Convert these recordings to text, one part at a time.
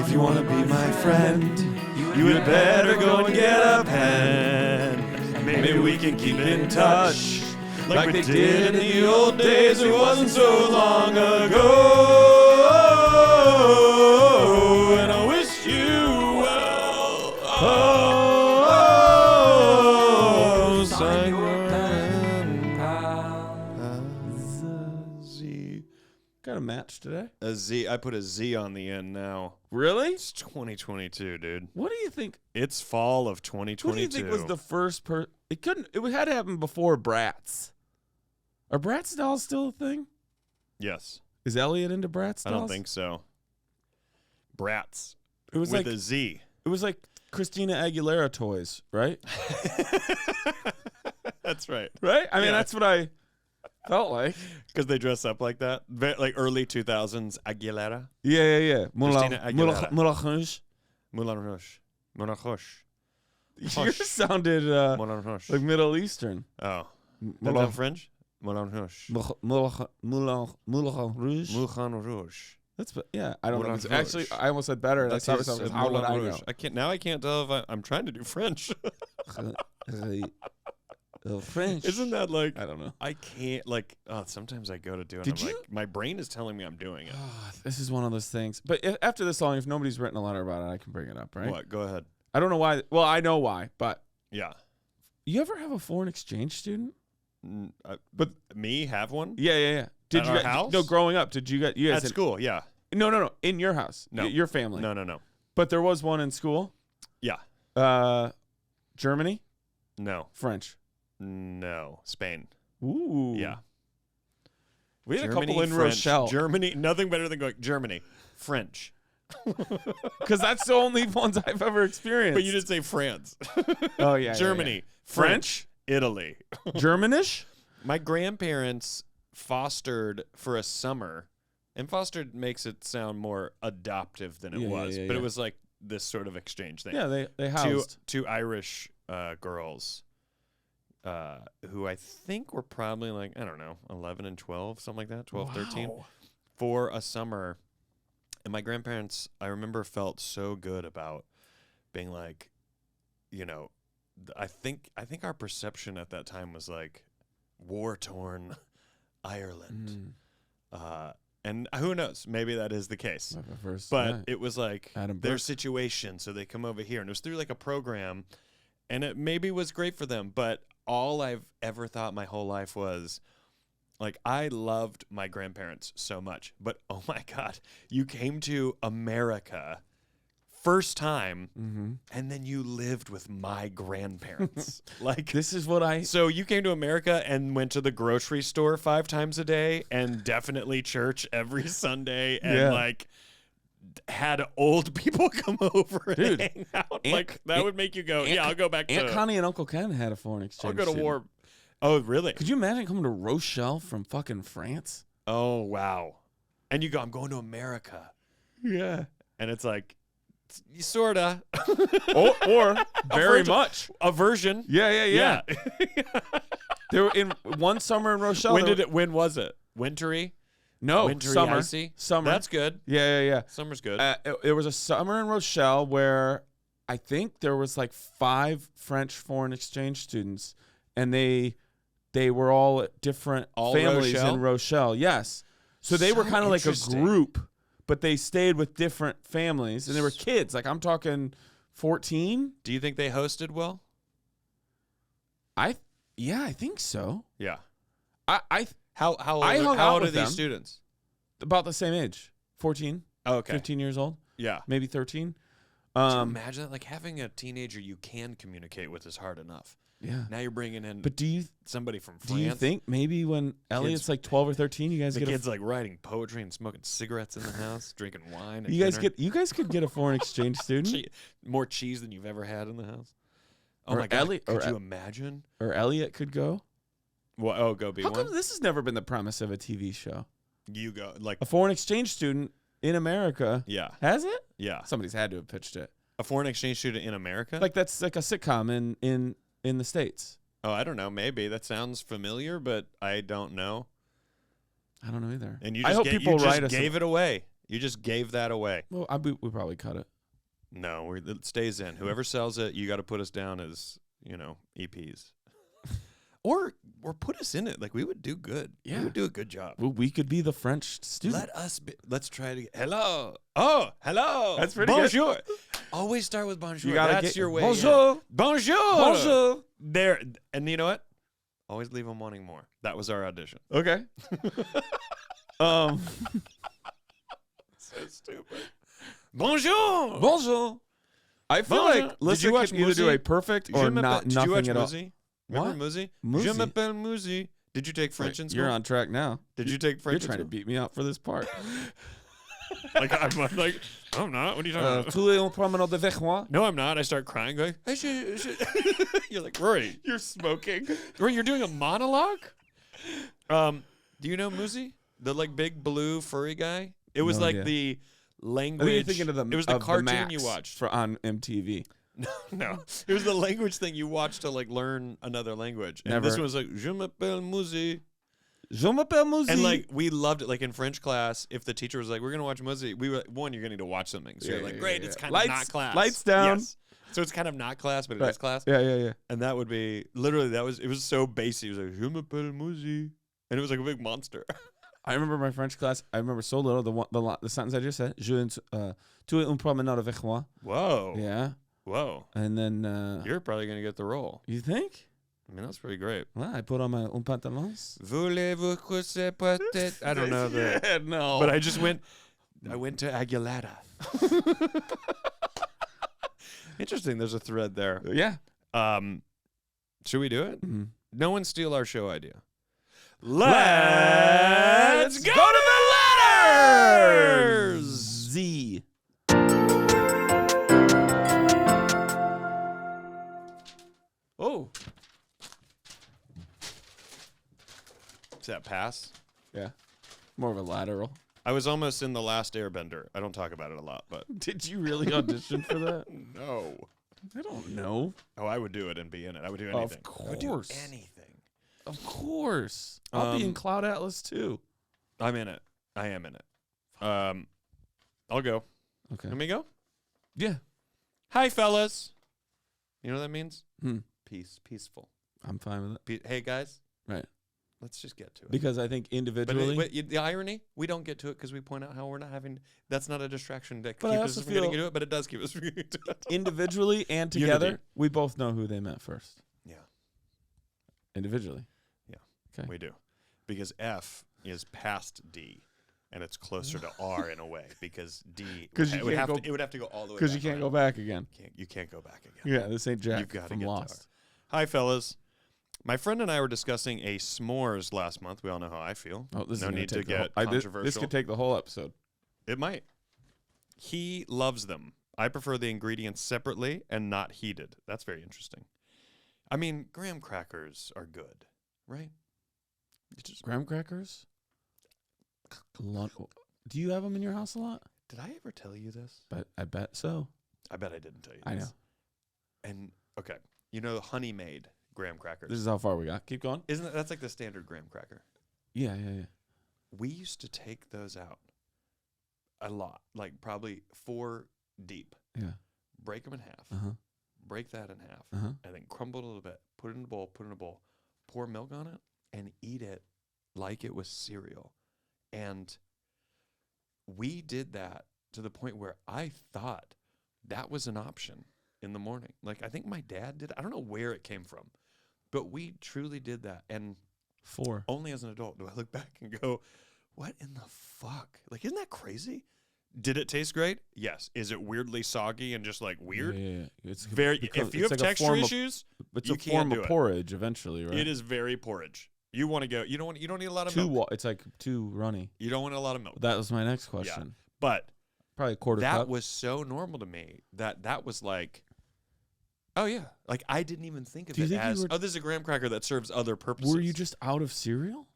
if you want to be my friend, you had better go and get a pen. Maybe we can keep in touch like we did in the old days. It wasn't so long ago. And I wish you well. Oh, sign your pen pals. Z. Got a match today? A Z. I put a Z on the end now. Really? It's 2022, dude. What do you think? It's fall of 2022. What do you think was the first It couldn't. It had to happen before Bratz. Are Bratz dolls still a thing? Yes. Is Elliot into Bratz dolls? I don't think so. Bratz. It was with like a Z. It was like Christina Aguilera toys, right? That's right. Right? I mean, Yeah. that's what I felt like. Because they dress up like that. Like early 2000s Aguilera. Yeah. Christina Aguilera. Moulin Rouge. Moulin Rouge. Moulin Rouge. Yours sounded Moulin Rouge. like Middle Eastern. Oh. That's not French? Moulin Rouge. Moulin Rouge. Moulin Rouge. That's yeah. I don't know. Moulin Actually, Rouge. I almost said better. And I That thought is myself, how would Moulin I Rouge. know? I can't tell if I'm trying to do French. French. Isn't that like? I don't know. I can't sometimes I go to do it. Did I'm you? like, my brain is telling me I'm doing it. This is one of those things. But after this song, if nobody's written a letter about it, I can bring it up, right? What? Go ahead. I don't know why. Well, I know why, but Yeah. you ever have a foreign exchange student? But me have one? Yeah. Did At you our guys, house? No, growing up, did you guys At school, yeah. No. In your house. No. Your family. No. But there was one in school? Yeah. Germany? No. French. No. Spain. Ooh. Yeah. We had Germany, a couple in French. Rochelle. Germany, nothing better than going Germany. French. Because that's the only ones I've ever experienced. But you didn't say France. Oh, yeah. Germany. Yeah. French. Italy. Germanish? My grandparents fostered for a summer, and fostered makes it sound more adoptive than it was, but it was like this sort of exchange thing. Yeah, they housed. Two Irish girls who I think were probably like, I don't know, 11 and 12, something like that, 12, 13, for a summer. And my grandparents, I remember, felt so good about being like, you know, I think our perception at that time was like war-torn Ireland. And who knows? Maybe that is the case. But it was like their situation, so they come over here. And it was through like a program, and it maybe was great for them. But all I've ever thought my whole life was, like, I loved my grandparents so much. But, oh, my God, you came to America first time, and then you lived with my grandparents. Like, this is what I... So you came to America and went to the grocery store 5 times a day and definitely church every Sunday and, like, had old people come over and hang out. That would make you go, I'll go back to... Aunt Connie and Uncle Ken had a foreign exchange I'll go to war. Oh, really? Could you imagine coming to Rochelle from fucking France? Oh, wow. And you go, I'm going to America. Yeah. And it's like... Sorta. or very much. A version. Yeah. They were in one summer in Rochelle. When was it? Wintry? No, Wintry, summer. icy? Summer. That's good. Yeah. Summer's good. There was a summer in Rochelle where I think there was like 5 French foreign exchange students, and they were all at different families in Rochelle. Yes. So they were kind of like a group. But they stayed with different families, and they were kids. Like, I'm talking 14. Do you think they hosted well? I think so. Yeah. How old are these them. students? About the same age. 14. Oh, okay. 15 years old. Yeah. Maybe 13. Could you imagine that? Like, having a teenager you can communicate with is hard enough. Yeah. Now you're bringing in somebody from France. Do you think maybe when Elliot's like 12 or 13, you guys the get kids like writing poetry and smoking cigarettes in the house, drinking wine? At you guys could get a foreign exchange student. More cheese than you've ever had in the house. Oh or my God! Elliot, could you imagine? Or Elliot could go. Well, go be How one. come this has never been the premise of a TV show? You go like a foreign exchange student in America. Yeah. Has it? Yeah. Somebody's had to have pitched it. A foreign exchange student in America? Like that's like a sitcom in the States. Oh, I don't know. Maybe that sounds familiar, but I don't know. I don't know either. And you I just, hope people write us gave it away. You just gave that away. Well, we probably cut it. No, it stays in. Whoever sells it, you got to put us down as, EPs. Or put us in it. Like, we would do good. Yeah. We would do a good job. Well, we could be the French student. Let's try to hello. Oh, hello. That's pretty Bonjour. good. Always start with bonjour. That's get your way. Bonjour. In. Bonjour. Bonjour. There. And you know what? Always leave them wanting more. That was our audition. Okay. So stupid. Bonjour. Bonjour. I feel like Did you watch can either do a perfect or not Did nothing you watch at all. Musi? Remember Musi? Musi? Je m'appelle Musi. Did you take French in school? You're on track now. Did you take French? You're trying to beat me out for this part. I'm like, I'm not. What are you talking about? Tu es en promenade avec moi? No, I'm not. I start crying, going, You're like, Rory. You're smoking. Rory, you're doing a monologue? Do you know Musi? The big blue furry guy? It was No idea. the language. I think you're thinking of the it was the cartoon Max you watched. on MTV. No. It was the language thing you watched to learn another language. And Never. this was Je m'appelle Musi. Je m'appelle Musi. And we loved it. In French class, if the teacher was like, we're going to watch Musi, we were one, you're going to need to watch something. So you're like, great, it's kind of not class. Lights down. Yes. So it's kind of not class, but it is class. Yeah. And that would be literally it was so basic. It was like Je m'appelle Musi. And it was like a big monster. I remember my French class. I remember so little. The sentence I just said. Tu es un promenade avec moi. Whoa. Yeah. Whoa. And then. You're probably going to get the role. You think? I mean, that's pretty great. Well, I put on my un pantalons. Voulez-vous coucher peut-être? I don't know that. Yeah, no. But I went to Aguilera. Interesting. There's a thread there. Yeah. Should we do it? Mm-hmm. No one steal our show idea. Let's go to the letters! Z. Oh. Does that pass? Yeah. More of a lateral. I was almost in The Last Airbender. I don't talk about it a lot, but... Did you really audition for that? No. I don't know. Oh, I would do it and be in it. I would do anything. Of course. I would do anything. Of course. I'll be in Cloud Atlas too. I'm in it. I am in it. I'll go. Okay. Let me go? Yeah. Hi, fellas. You know what that means? Peace. Peaceful. I'm fine with it. Hey, guys. Right. Let's just get to it. Because I think individually. But the irony, we don't get to it because we point out how we're not having. That's not a distraction that But I keeps also us from getting feel- to it, but it does keep us from getting to it. individually and together, Unity. we both know who they meant first. Yeah. Individually. Yeah. Okay. We do. Because F is past D. And it's closer to R in a way because D. Because it would have to go all the way. Because you can't go back again. You can't go back again. Yeah, this ain't Jack You've got to from get Lost. Hi, fellas. My friend and I were discussing a s'mores last month. We all know how I feel. Oh, this no is need to take the get whole, controversial. This could take the whole episode. It might. He loves them. I prefer the ingredients separately and not heated. That's very interesting. I mean, graham crackers are good, right? Graham crackers? Do you have them in your house a lot? Did I ever tell you this? But I bet so. I bet I didn't tell you I this. know. And, okay, you know honey made graham crackers. This is how far we got. Keep going. That's like the standard graham cracker. Yeah. We used to take those out a lot, like probably 4 deep. Yeah. Break them in half. Uh-huh. Break that in half. Uh-huh. And then crumble it a little bit. Put it in a bowl. Pour milk on it and eat it like it was cereal. And we did that to the point where I thought that was an option in the morning. Like, I think my dad did. I don't know where it came from, but we truly did that. And 4. only as an adult do I look back and go, what in the fuck? Like, isn't that crazy? Did it taste great? Yes. Is it weirdly soggy and just like weird? Yeah. It's If you have texture issues, it's you a can't form do of it. porridge eventually, right? It is very porridge. You want to go. You don't need a lot of too milk. it's like too runny. You don't want a lot of milk. That was my next question. Yeah. But Probably a quarter that cup. was so normal to me that was like, oh yeah, like I didn't even think of Do you it think you as were- this is a graham cracker that serves other purposes. Were you just out of cereal?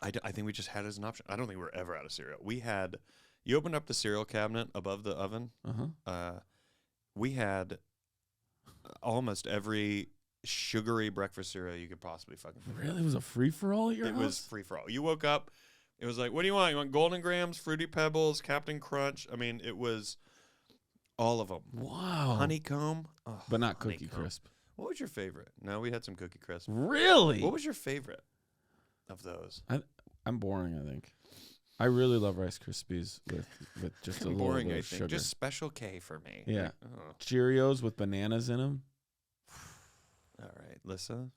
I think we just had it as an option. I don't think we were ever out of cereal. We had, you opened up the cereal cabinet above the oven. Uh-huh. We had almost every sugary breakfast cereal you could possibly fucking think of. Really? It was a free-for-all at your It house? was free for all. You woke up, It was like, what do you want? You want Golden Grams, Fruity Pebbles, Captain Crunch? I mean, it was all of them. Wow. Honeycomb. Oh, but not Cookie Crisp. What was your favorite? No, we had some Cookie Crisp. Really? What was your favorite of those? I'm boring, I think. I really love Rice Krispies with just a little boring, bit I of think. sugar. Just Special K for me. Yeah. Like, oh. Cheerios with bananas in them. All right, Lissa.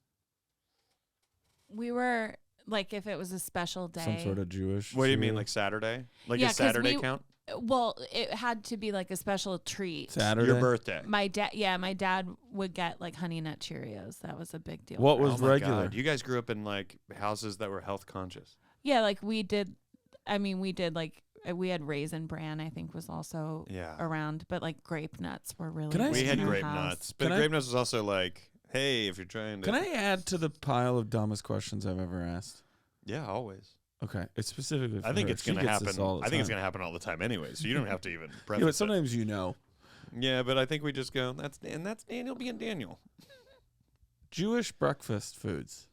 We were like, if it was a special day. Some sort of Jewish. What do you mean, cereal. like Saturday? Like Yeah, a 'cause Saturday we- count? Well, it had to be like a special treat. Saturday? Your birthday. My dad would get like Honey Nut Cheerios. That was a big deal. What for was us. Oh my regular? God. You guys grew up in like houses that were health conscious. Yeah, like we did. I mean, we did like we had Raisin Bran. I think was also around, but like grape nuts were really. Can I big We in had our grape house. nuts, but Can I- grape nuts was also like, hey, if you're trying to. Can I add to the pile of dumbest questions I've ever asked? Yeah, always. Okay, it's specifically for I think her. it's She going to gets this happen. all the I think it's time. going to happen all the time anyway, so you don't have to even preface Yeah, but it. sometimes you know. Yeah, but I think we just go, that's Daniel being Daniel. Jewish breakfast foods.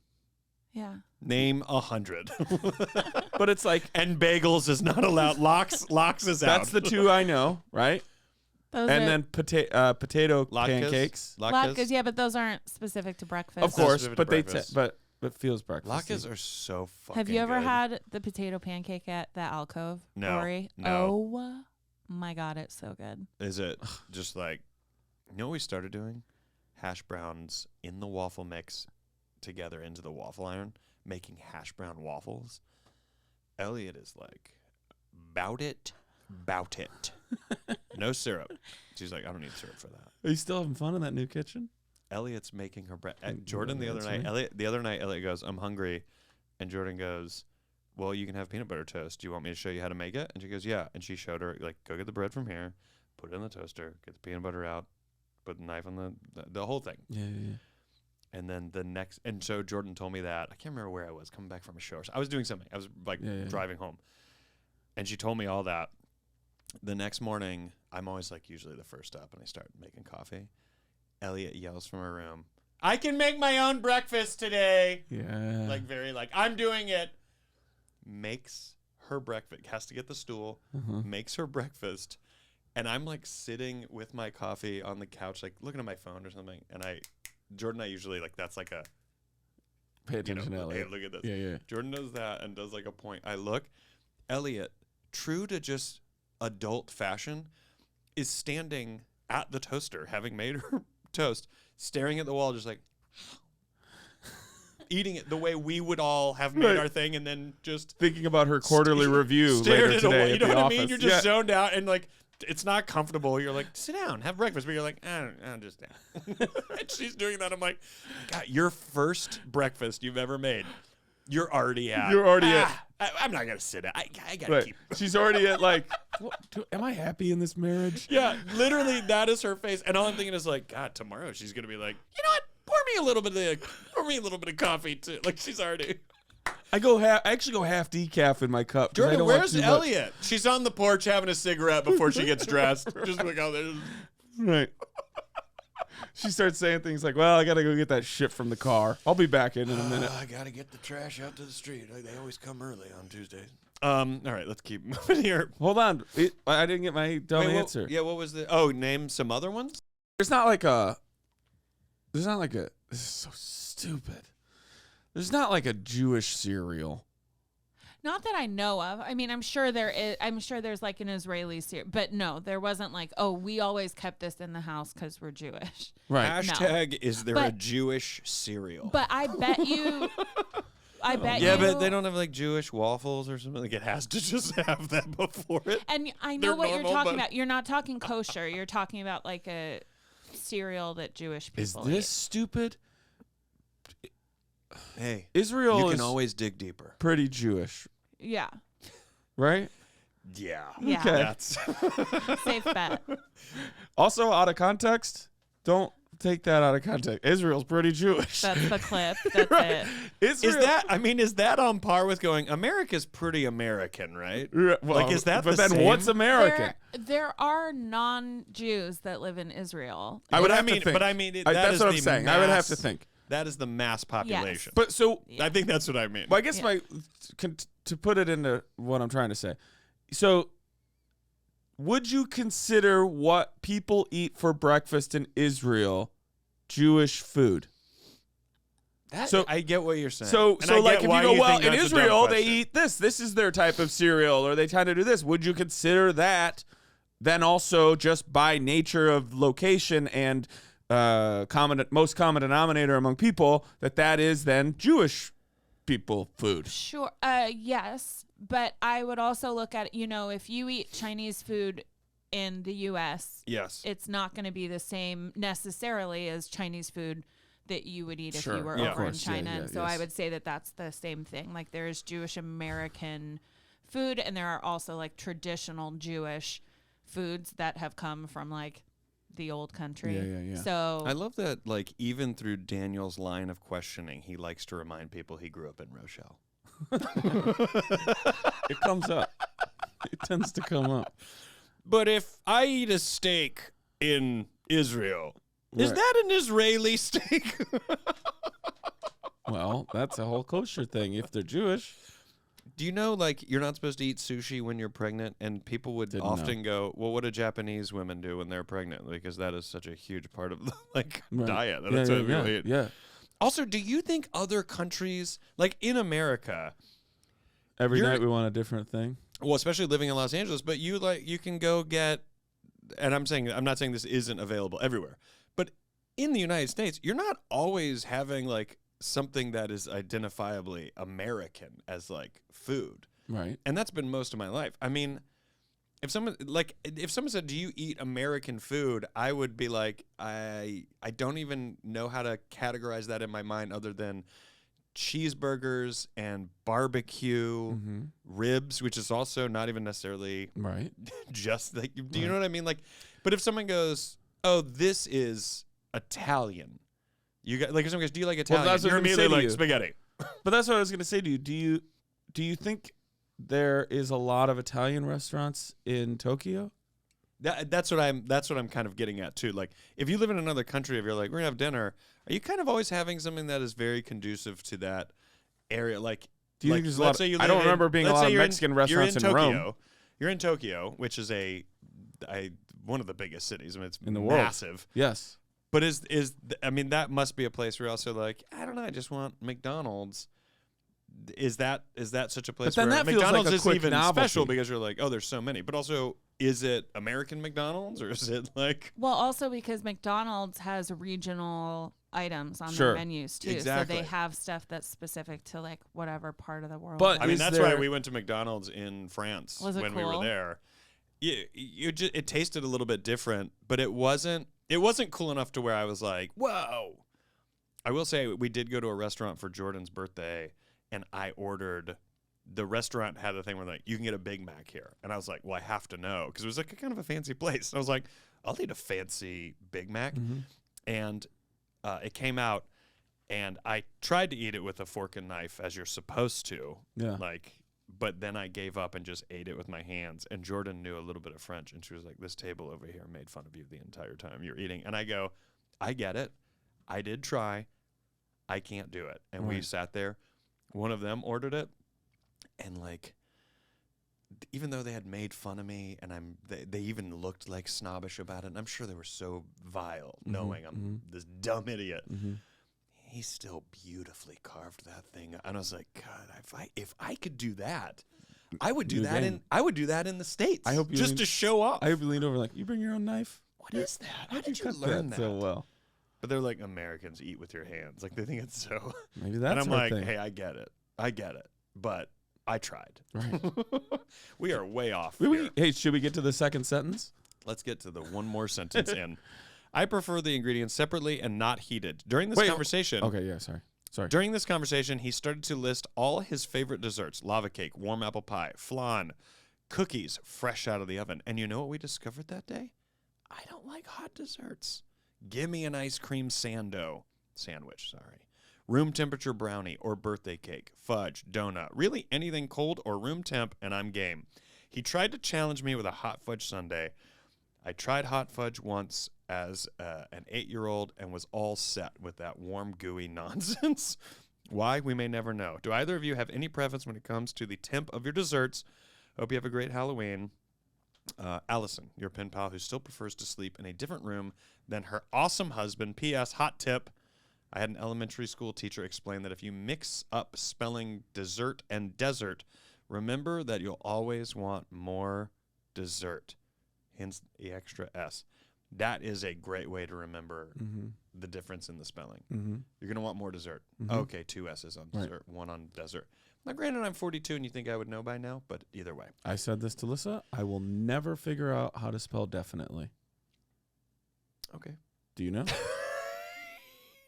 Yeah. Name 100. But it's like, And bagels is not allowed. Locks is out. that's the two I know, right? Those And are then potato Latkes? pancakes. latkes. Yeah, but those aren't specific to breakfast. Of course, specific to but breakfast. but it feels breakfast. Latkes are so fucking Have you ever good. had the potato pancake at the alcove, No, Rory? no. Oh my God, it's so good. Is it just like, you know what we started doing? Hash browns in the waffle mix together into the waffle iron, making hash brown waffles. Elliot is like, bout it. No syrup. She's like, I don't need syrup for that. Are you still having fun in that new kitchen? Elliot's making her bread. Mm, Jordan the other that's night. right. Elliot goes, I'm hungry, and Jordan goes, well, you can have peanut butter toast. Do you want me to show you how to make it? And she goes, yeah. And she showed her, like, go get the bread from here, put it in the toaster, get the peanut butter out, put the knife on the whole thing. Yeah. And then and so Jordan told me that, I can't remember where I was, coming back from a show. I was doing something. I was like driving home. And she told me all that. The next morning, I'm always like usually the first up, and I start making coffee. Elliot yells from her room, I can make my own breakfast today. Yeah. Like very like, I'm doing it. Makes her breakfast, has to get the stool, makes her breakfast. And I'm like sitting with my coffee on the couch, like looking at my phone or something. And Jordan and I usually like, that's like a, Pay attention, hey, Elliot. look at this. Yeah. Jordan does that and does like a point. I look, Elliot, true to just adult fashion, is standing at the toaster, having made her toast, staring at the wall, just like eating it the way we would all have made our thing, and then just Thinking about her quarterly review stared later at a wall. today You at know the what office. I mean? You're just zoned out, and like it's not comfortable. You're like, sit down, have breakfast, but you're like, I'm just down. And she's doing that. I'm like, God, your first breakfast you've ever made. You're already at. I'm not gonna sit down. I gotta keep. She's already at like, am I happy in this marriage? Yeah, literally, that is her face. And all I'm thinking is like, God, tomorrow she's gonna be like, you know what? Pour me a little bit of coffee too. Like she's already. I actually go half decaf in my cup. 'Cause I Jordan, don't want where's too much. Elliot? She's on the porch having a cigarette before she gets dressed. Just like, oh, there's. Right. She starts saying things like, well, I got to go get that shit from the car. I'll be back in a minute. I gotta get the trash out to the street. They always come early on Tuesdays. All right, let's keep moving here. Hold on. I didn't get my dumb answer. What was the? Oh, name some other ones. There's not like a. This is so stupid. There's not like a Jewish cereal. Not that I know of. I mean, I'm sure there is. I'm sure there's like an Israeli cereal, but no, there wasn't like, oh, we always kept this in the house because we're Jewish. Right. Hashtag is there a Jewish cereal? But I bet you. Yeah, but they don't have like Jewish waffles or something. Like it has to just have that before it. And I know They're what normal, you're talking but- about. You're not talking kosher. You're talking about like a cereal that Jewish people Is this eat. stupid? Hey, Israel you is can always dig deeper. pretty Jewish, Yeah. right? Yeah. Yeah. Okay. That's Safe bet. Also, out of context, don't take that out of context. Israel's pretty Jewish. That's the clip. That's it. Israel, is that on par with going, America's pretty American, right? Well, Like, is that But the then same? what's American? There are non-Jews that live in Israel. I would But have to think. But I mean, That's is what I'm the saying. I would have to mass- think. That is the mass population. But so, I think that's what I mean. well, I guess Yeah. my to put it into what I'm trying to say. So, would you consider what people eat for breakfast in Israel Jewish food? So I get what you're saying. So like if you go, well, in Israel they question. eat this. This is their type of cereal, or they tend to do this. Would you consider that then also just by nature of location and most common denominator among people that is then Jewish people food? Sure. Yes, but I would also look at, if you eat Chinese food in the U.S., yes, it's not going to be the same necessarily as Chinese food that you would eat if Sure. you were Yeah, over of in course. China. Yeah, And so I would say that that's the same thing. Like there's Jewish American food, and there are also like traditional Jewish foods that have come from like the old country. Yeah. So I love that. Like even through Daniel's line of questioning, he likes to remind people he grew up in Rochelle. It comes up. It tends to come up. But if I eat a steak in Israel, is Right. that an Israeli steak? Well, that's a whole kosher thing if they're Jewish. Do you know, like, you're not supposed to eat sushi when you're pregnant? And people would Didn't often go, well, what do Japanese women do when they're pregnant? Because that is such a huge part of the, like, Right. diet. Yeah, That's yeah, what people yeah, eat. yeah. Also, do you think other countries, like in America, Every You're- night we want a different thing. well, especially living in Los Angeles, but you can go get, and I'm not saying this isn't available everywhere, but in the United States, you're not always having like something that is identifiably American as like food. Right. And that's been most of my life. I mean, if someone said, "Do you eat American food?" I would be like, I don't even know how to categorize that in my mind other than cheeseburgers and barbecue ribs, which is also not even necessarily Right. just like, do you know what I mean? Like, but if someone goes, "Oh, this is Italian," you got like if someone goes, "Do you like Italian?" that's what You're I was gonna immediately say to like you. spaghetti. But that's what I was going to say to you. Do you think there is a lot of Italian restaurants in Tokyo? That's what I'm kind of getting at too. Like, if you live in another country, if you're like, we're gonna have dinner, are you kind of always having something that is very conducive to that area? Like, Do you like, think there's a let's lot? say you I don't live remember being a let's lot say of you're Mexican restaurants in Tokyo. Rome. You're in Tokyo, which is one of the biggest cities. I mean, it's In the world. massive. Yes. But I mean, that must be a place where you're also like, I don't know, I just want McDonald's. Is that such a place then where that feels like McDonald's a is quick even novelty. special because you're like, oh, there's so many. But also, is it American McDonald's or is it like? well, also because McDonald's has regional items on Sure. their menus too, Exactly. so they have stuff that's specific to like whatever part of the world. But I mean, Is that's why there- we went to McDonald's in France Was it when we cool? were there. It tasted a little bit different, but it wasn't cool enough to where I was like, whoa. I will say we did go to a restaurant for Jordan's birthday, and I ordered. The restaurant had a thing where like, you can get a Big Mac here, and I was like, well, I have to know because it was like a kind of a fancy place. And I was like, I'll eat a fancy Big Mac, and it came out, and I tried to eat it with a fork and knife as you're supposed to, Yeah. but then I gave up and just ate it with my hands. And Jordan knew a little bit of French, and she was like, this table over here made fun of you the entire time you're eating. And I go, I get it. I did try. I can't do it. And we Right. sat there. One of them ordered it, and like, even though they had made fun of me, and they even looked like snobbish about it, and I'm sure they were so vile, knowing I'm this dumb idiot. He still beautifully carved that thing, and I was like, God, if I could do that, I would do You're that game. in the States. I hope you just lean- to show off. I hope you leaned over like, you bring your own knife? What is that? How did you cut learn that? so well? But they're like, Americans eat with your hands. Like, they think it's so. Maybe that's and I'm our like, thing. hey, I get it, but I tried. Right. We are way off. Wait, here. hey, should we get to the second sentence? Let's get to the one more sentence in. I prefer the ingredients separately and not heated. During this Wait, conversation, Okay, yeah, sorry. During this conversation, he started to list all his favorite desserts: lava cake, warm apple pie, flan, cookies fresh out of the oven. And you know what we discovered that day? I don't like hot desserts. Give me an ice cream sandwich, room temperature brownie or birthday cake, fudge, donut, really anything cold or room temp, and I'm game. He tried to challenge me with a hot fudge sundae. I tried hot fudge once as an 8-year-old and was all set with that warm, gooey nonsense. Why? We may never know. Do either of you have any preference when it comes to the temp of your desserts? Hope you have a great Halloween. Allison, your pen pal who still prefers to sleep in a different room than her awesome husband. P.S. Hot tip. I had an elementary school teacher explain that if you mix up spelling dessert and desert, remember that you'll always want more dessert. Hence the extra S. That is a great way to remember the difference in the spelling. You're going to want more dessert. Okay, 2 S's on dessert, 1 on desert. Now, granted, I'm 42 and you think I would know by now, but either way. I said this to Lissa. I will never figure out how to spell definitely. Okay. Do you know?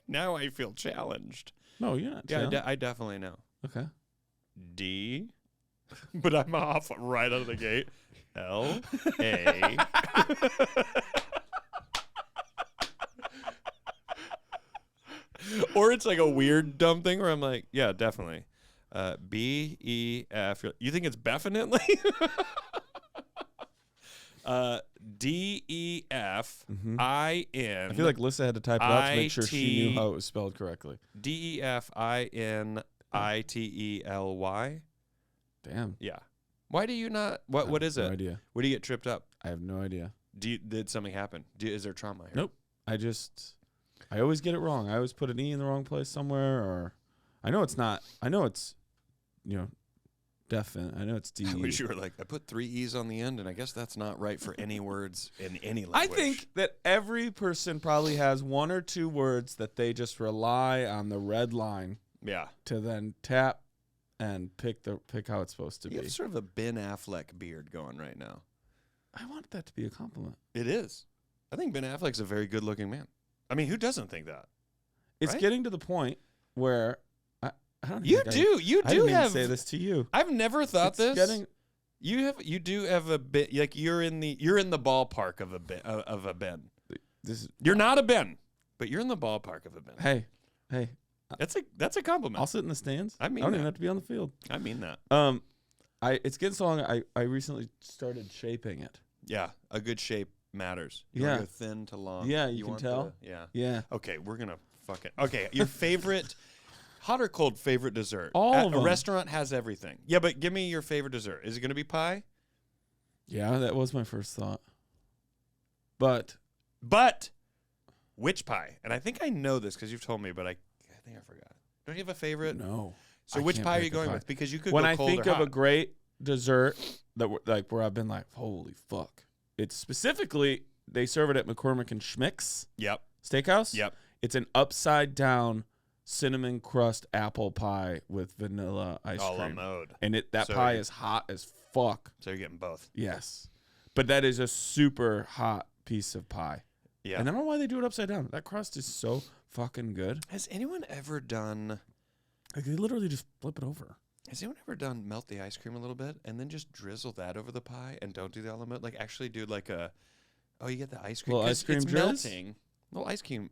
Now I feel challenged. No, you're not. Yeah, I definitely know. Okay. D, but I'm off right out of the gate. L, A. Or it's like a weird dumb thing where I'm like, yeah, definitely. B, E, F. You think it's definitely? D, E, F, I, N. I feel like Lissa had to type it out to make sure she knew how it was spelled correctly. D, E, F, I, N, I, T, E, L, Y. Damn. Yeah. Why do you not? What is it? No idea. What do you get tripped up? I have no idea. Did something happen? Is there trauma here? Nope. I always get it wrong. I always put an E in the wrong place somewhere, or I know it's not. I know it's, definite. I know it's D. I wish you were like, I put 3 E's on the end, and I guess that's not right for any words in any language. I think that every person probably has 1 or 2 words that they just rely on the red line. Yeah. To then tap and pick how it's supposed to be. You have sort of a Ben Affleck beard going right now. I want that to be a compliment. It is. I think Ben Affleck's a very good-looking man. I mean, who doesn't think that? It's right? getting to the point where I don't. You do I didn't even say this to you. I've never thought this. You do have a bit like you're in the ballpark of a Ben. You're not a Ben, but you're in the ballpark of a Ben. Hey. That's a compliment. I'll sit in the stands. I don't even have to be on the field. I mean that. It's getting so long. I recently started shaping it. Yeah, a good shape matters. You want to go thin to long. Yeah, you can tell. Yeah. Okay, we're gonna fuck it. Okay, your favorite, hot or cold favorite dessert? All of them. A restaurant has everything. Yeah, but give me your favorite dessert. Is it gonna be pie? Yeah, that was my first thought. But which pie? And I think I know this because you've told me, but I think I forgot. Don't you have a favorite? No. So which pie are you going with? Because you could when go I cold think or of hot. a great dessert that where I've been like, holy fuck! It's specifically they serve it at McCormick and Schmick's. Yep. Steakhouse. Yep. It's an upside down cinnamon crust apple pie with vanilla ice cream. Mode. And that pie is hot as fuck. So you're getting both. Yes. But that is a super hot piece of pie. Yeah. And I don't know why they do it upside down. That crust is so fucking good. Has anyone ever done... Like, they literally just flip it over. Has anyone ever done melt the ice cream a little bit and then just drizzle that over the pie and don't do the element? Like, actually do like a... Oh, you get the ice cream. Little ice cream it's drizz? melting. Well, ice cream.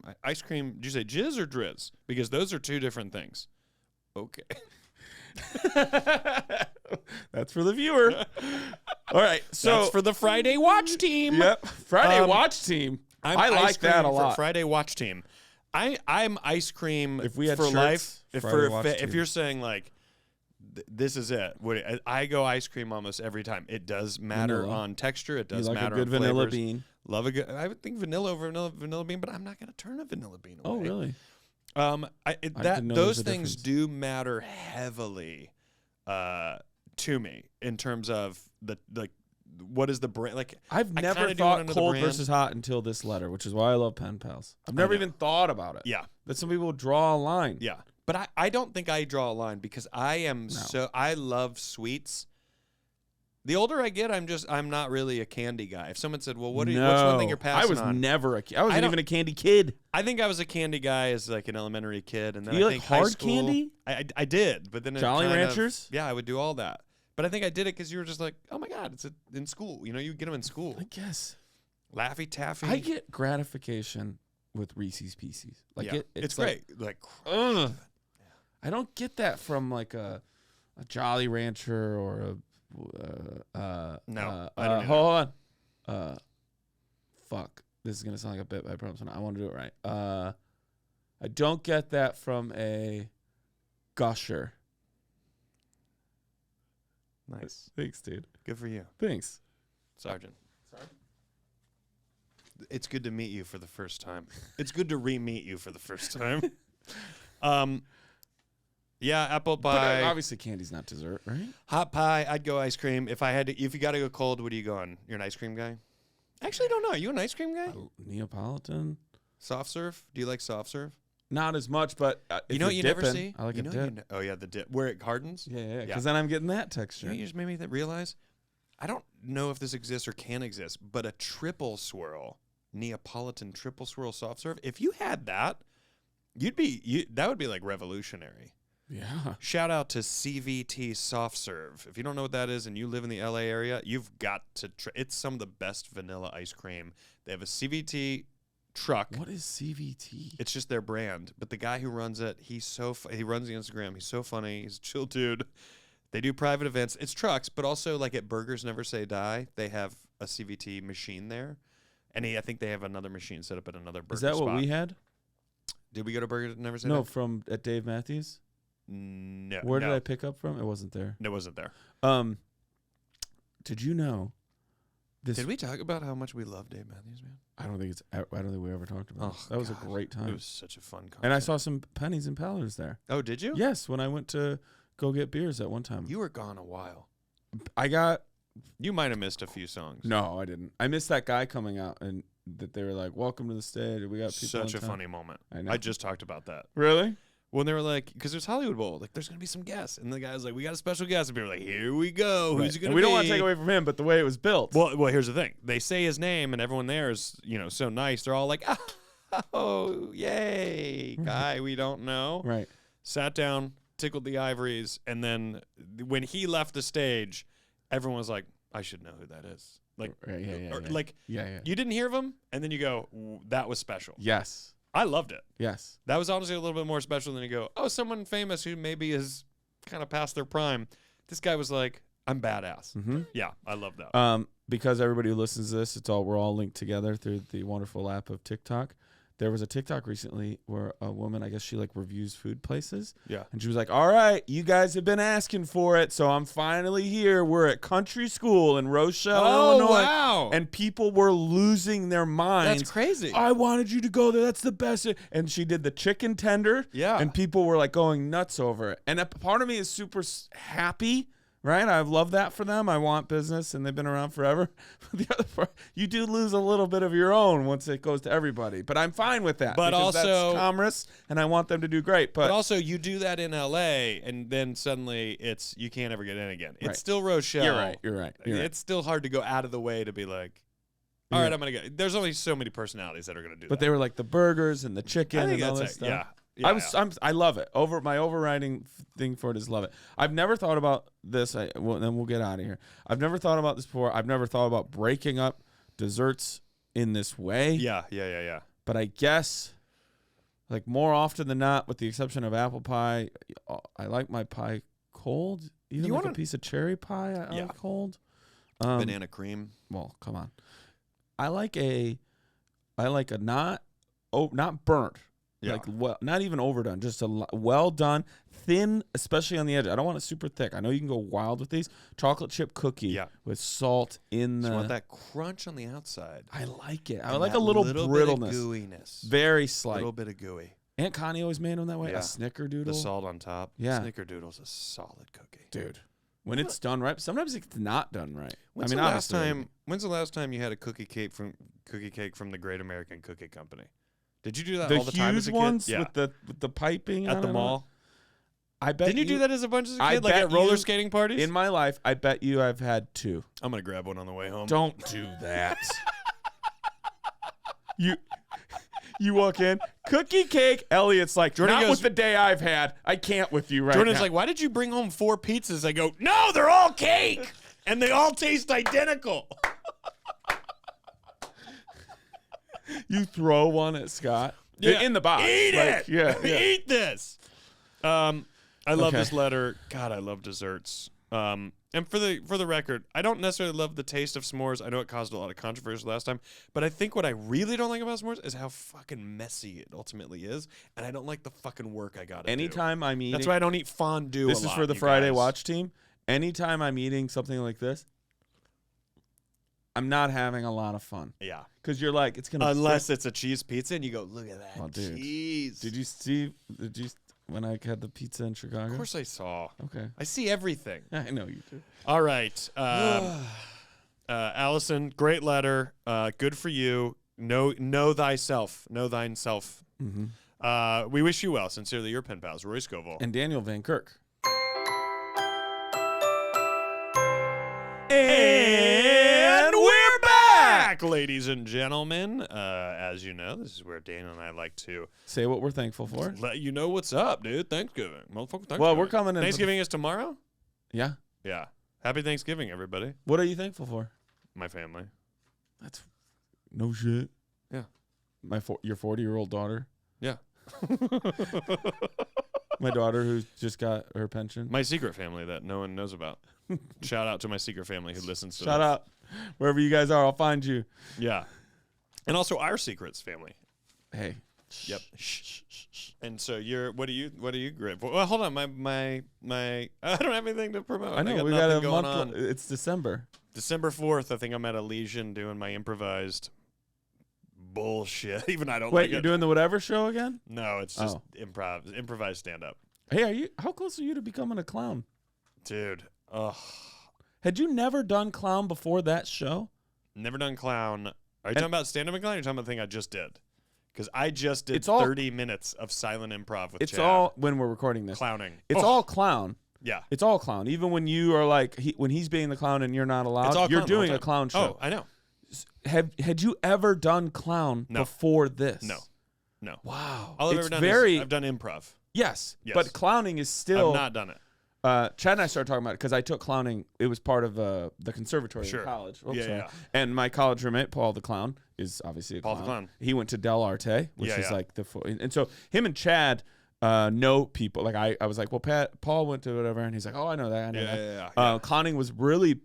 Did you say jizz or drizz? Because those are 2 different things. Okay. That's for the viewer. All right. So that's for the Friday watch team. Yep. Friday watch team. I like that a lot. Friday watch team. I'm ice cream if we had for shirts, life. If you're saying like this is it, I go ice cream almost every time. It does matter on texture. It does matter a good on vanilla flavors. bean. Love a good. I would think vanilla over vanilla bean, but I'm not going to turn a vanilla bean away. Oh, really? Those things do matter heavily to me in terms of the what is the brand like. I've never thought cold versus hot until this letter, which is why I love pen pals. I've never even thought about it. Yeah, that some people draw a line. Yeah, but I don't think I draw a line because I love sweets. The older I get, I'm not really a candy guy. If someone said, "Well, what's one thing you're passing on?" I was never I wasn't even a candy kid. I think I was a candy guy as like an elementary kid, and then you I think like hard high school, candy. I did, but then Jolly Ranchers. Yeah, I would do all that. But I think I did it because you were just like, "Oh my god, it's in school." You know, you get them in school. I guess Laffy Taffy. I get gratification with Reese's Pieces. Like it's great. Like, I don't get that from like a Jolly Rancher or a. No. Hold on. Fuck. This is gonna sound like a bit, but I promise I want to do it right. I don't get that from a gusher. Nice. Thanks, dude. Good for you. Thanks. Sergeant. Sorry? It's good to meet you for the first time. It's good to re-meet you for the first time. Yeah, apple pie. But obviously candy's not dessert, right? Hot pie, I'd go ice cream. If you got to go cold, what are you going? You're an ice cream guy? Actually, I don't know. Are you an ice cream guy? Neapolitan. Soft serve? Do you like soft serve? Not as much, but you know what you never see? I like a dip. Oh, yeah, the dip. Where it hardens? Yeah. Because then I'm getting that texture. You just made me realize, I don't know if this exists or can exist, but a triple swirl, Neapolitan triple swirl soft serve, if you had that, that would be like revolutionary. Yeah. Shout out to CVT Soft Serve. If you don't know what that is and you live in the LA area, you've got to try. It's some of the best vanilla ice cream. They have a CVT truck. What is CVT? It's just their brand. But the guy who runs it, he runs the Instagram. He's so funny. He's a chill dude. They do private events. It's trucks, but also like at Burgers Never Say Die, they have a CVT machine there. And I think they have another machine set up at another burger spot. Is that what we had? Did we go to Burgers Never Say Die? No, at Dave Matthews? No. Where did I pick up from? It wasn't there. It wasn't there. Did you know this? Did we talk about how much we love Dave Matthews, man? I don't think we ever talked about it. That was a great time. It was such a fun concert. And I saw some Pennies and Powders there. Oh, did you? Yes, when I went to go get beers at one time. You were gone a while. You might have missed a few songs. No, I didn't. I missed that guy coming out and that they were like, "Welcome to the stage." We got people. Such a funny moment. I know. I just talked about that. Really? When they were like, because there's Hollywood Bowl, like there's gonna be some guests, and the guy's like, "We got a special guest," and people were like, "Here we go, who's it gonna be?" We don't want to take away from him, but the way it was built. Well, here's the thing: they say his name, and everyone there is, so nice. They're all like, "Oh, yay, guy we don't know." Right. Sat down, tickled the ivories, and then when he left the stage, everyone was like, "I should know who that is." Like, yeah. You didn't hear of him, and then you go, "That was special." Yes. I loved it. Yes. That was honestly a little bit more special than you go, "Oh, someone famous who maybe is kind of past their prime." This guy was like, "I'm badass." Mm-hmm. Yeah, I love that. Because everybody who listens to this, we're all linked together through the wonderful app of TikTok. There was a TikTok recently where a woman, I guess she reviews food places. Yeah. And she was like, "All right, you guys have been asking for it, so I'm finally here. We're at Country School in Rochelle, Illinois." Wow. And people were losing their minds. That's crazy. "I wanted you to go there. That's the best." And she did the chicken tender. Yeah. And people were going nuts over it. And a part of me is super happy. Right? I love that for them. I want business, and they've been around forever. But the other part, you do lose a little bit of your own once it goes to everybody. But I'm fine with that. But because also, that's commerce, and I want them to do great. But also, you do that in L.A., and then suddenly you can't ever get in again. It's Right. still Rochelle. You're right. It's still hard to go out of the way to be like, all right, I'm going to go. There's only so many personalities that are going to do that. But they were like the burgers and the chicken I think and all that's that it. stuff. Yeah. I love it. My overriding thing for it is love it. I've never thought about this. Then we'll get out of here. I've never thought about this before. I've never thought about breaking up desserts in this way. Yeah. But I guess, more often than not, with the exception of apple pie, I like my pie cold. Even a piece of cherry pie, I like cold. Banana cream. Well, come on. I like a not burnt. Yeah. Not even overdone, just well done, thin, especially on the edge. I don't want it super thick. I know you can go wild with these. Chocolate chip cookie with salt in the. You want that crunch on the outside. I like it. I like a little brittleness. Bit of gooiness. Very slight. A little bit of gooey. Aunt Connie always made them that way. Yeah. A snickerdoodle. The salt on top. Yeah. Snickerdoodle's a solid cookie. Dude. When it's done right, sometimes it's not done right. When's the last time you had a cookie cake from the Great American Cookie Company? Did you do that all the time as a kid? The huge ones yeah. with the piping at the mall? I bet. Didn't you do that as a bunch as a kid, like at roller skating parties? In my life, I bet you I've had 2. I'm gonna grab one on the way home. Don't do that. You walk in, cookie cake. Elliot's like, Jordan not goes, with the day I've had. I can't with you right Jordan's now. like, why did you bring home 4 pizzas? I go, no, they're all cake, and they all taste identical. You throw one at Scott in the box. Eat it. Yeah. Eat this. I love this letter. God, I love desserts. And for the record, I don't necessarily love the taste of s'mores. I know it caused a lot of controversy last time, but I think what I really don't like about s'mores is how fucking messy it ultimately is, and I don't like the fucking work I got to do. Anytime I'm eating... That's why I don't eat fondue This a is lot, for the you Friday guys. Watch team. Anytime I'm eating something like this, I'm not having a lot of fun. Yeah. Because you're like, it's going to... Unless it's a cheese pizza and you go, look at that cheese. Did you see... when I had the pizza in Chicago? Of course I saw. Okay. I see everything. I know you do. All right. Allison, great letter. Good for you. Know thyself. Know thyself. Mm-hmm. We wish you well. Sincerely, your pen pals, Rory Scovel. And Daniel Van Kirk. And we're back, ladies and gentlemen. As you know, this is where Daniel and I like to Say what we're thankful for. let you know what's up, dude. Thanksgiving. Motherfucker, Thanksgiving. Well, we're coming in. Thanksgiving is tomorrow? Yeah. Yeah. Happy Thanksgiving, everybody. What are you thankful for? My family. That's no shit. Yeah. Your 40-year-old daughter. Yeah. My daughter who just got her pension. My secret family that no one knows about. Shout out to my secret family who listens to Shout this. out. Wherever you guys are, I'll find you. Yeah. And also our secrets family. Hey. Yep. And so what are you grateful? Well, hold on. My I don't have anything to promote. I know we got a going month. on. It's December. December 4th, I think I'm at Elysian doing my improvised bullshit. Even I don't Wait, like you're it. doing the whatever show again? No, it's just improvised stand up. Hey, how close are you to becoming a clown? Dude. Ugh. Had you never done clown before that show? Never done clown. Are you talking about stand-up and clown or are you talking about the thing I just did? Because I just did 30 minutes of silent improv with It's Chad. all, when we're recording this. Clowning. It's all clown. Yeah. It's all clown. Even when you are like, when he's being the clown and you're not allowed, It's all you're clown the whole doing a time. clown show. Oh, I know. Had you ever done clown before this? No. Wow. All I've ever done is I've done improv. Yes. But clowning is still... I've not done it. Chad and I started talking about it because I took clowning. It was part of the conservatory in college. Yeah. And my college roommate, Paul the Clown, is obviously a clown. Paul the Clown. He went to Del Arte, which is like the... And so him and Chad know people. Like I was like, well, Paul went to whatever, and he's like, oh, I know that. I know that. Yeah. Clowning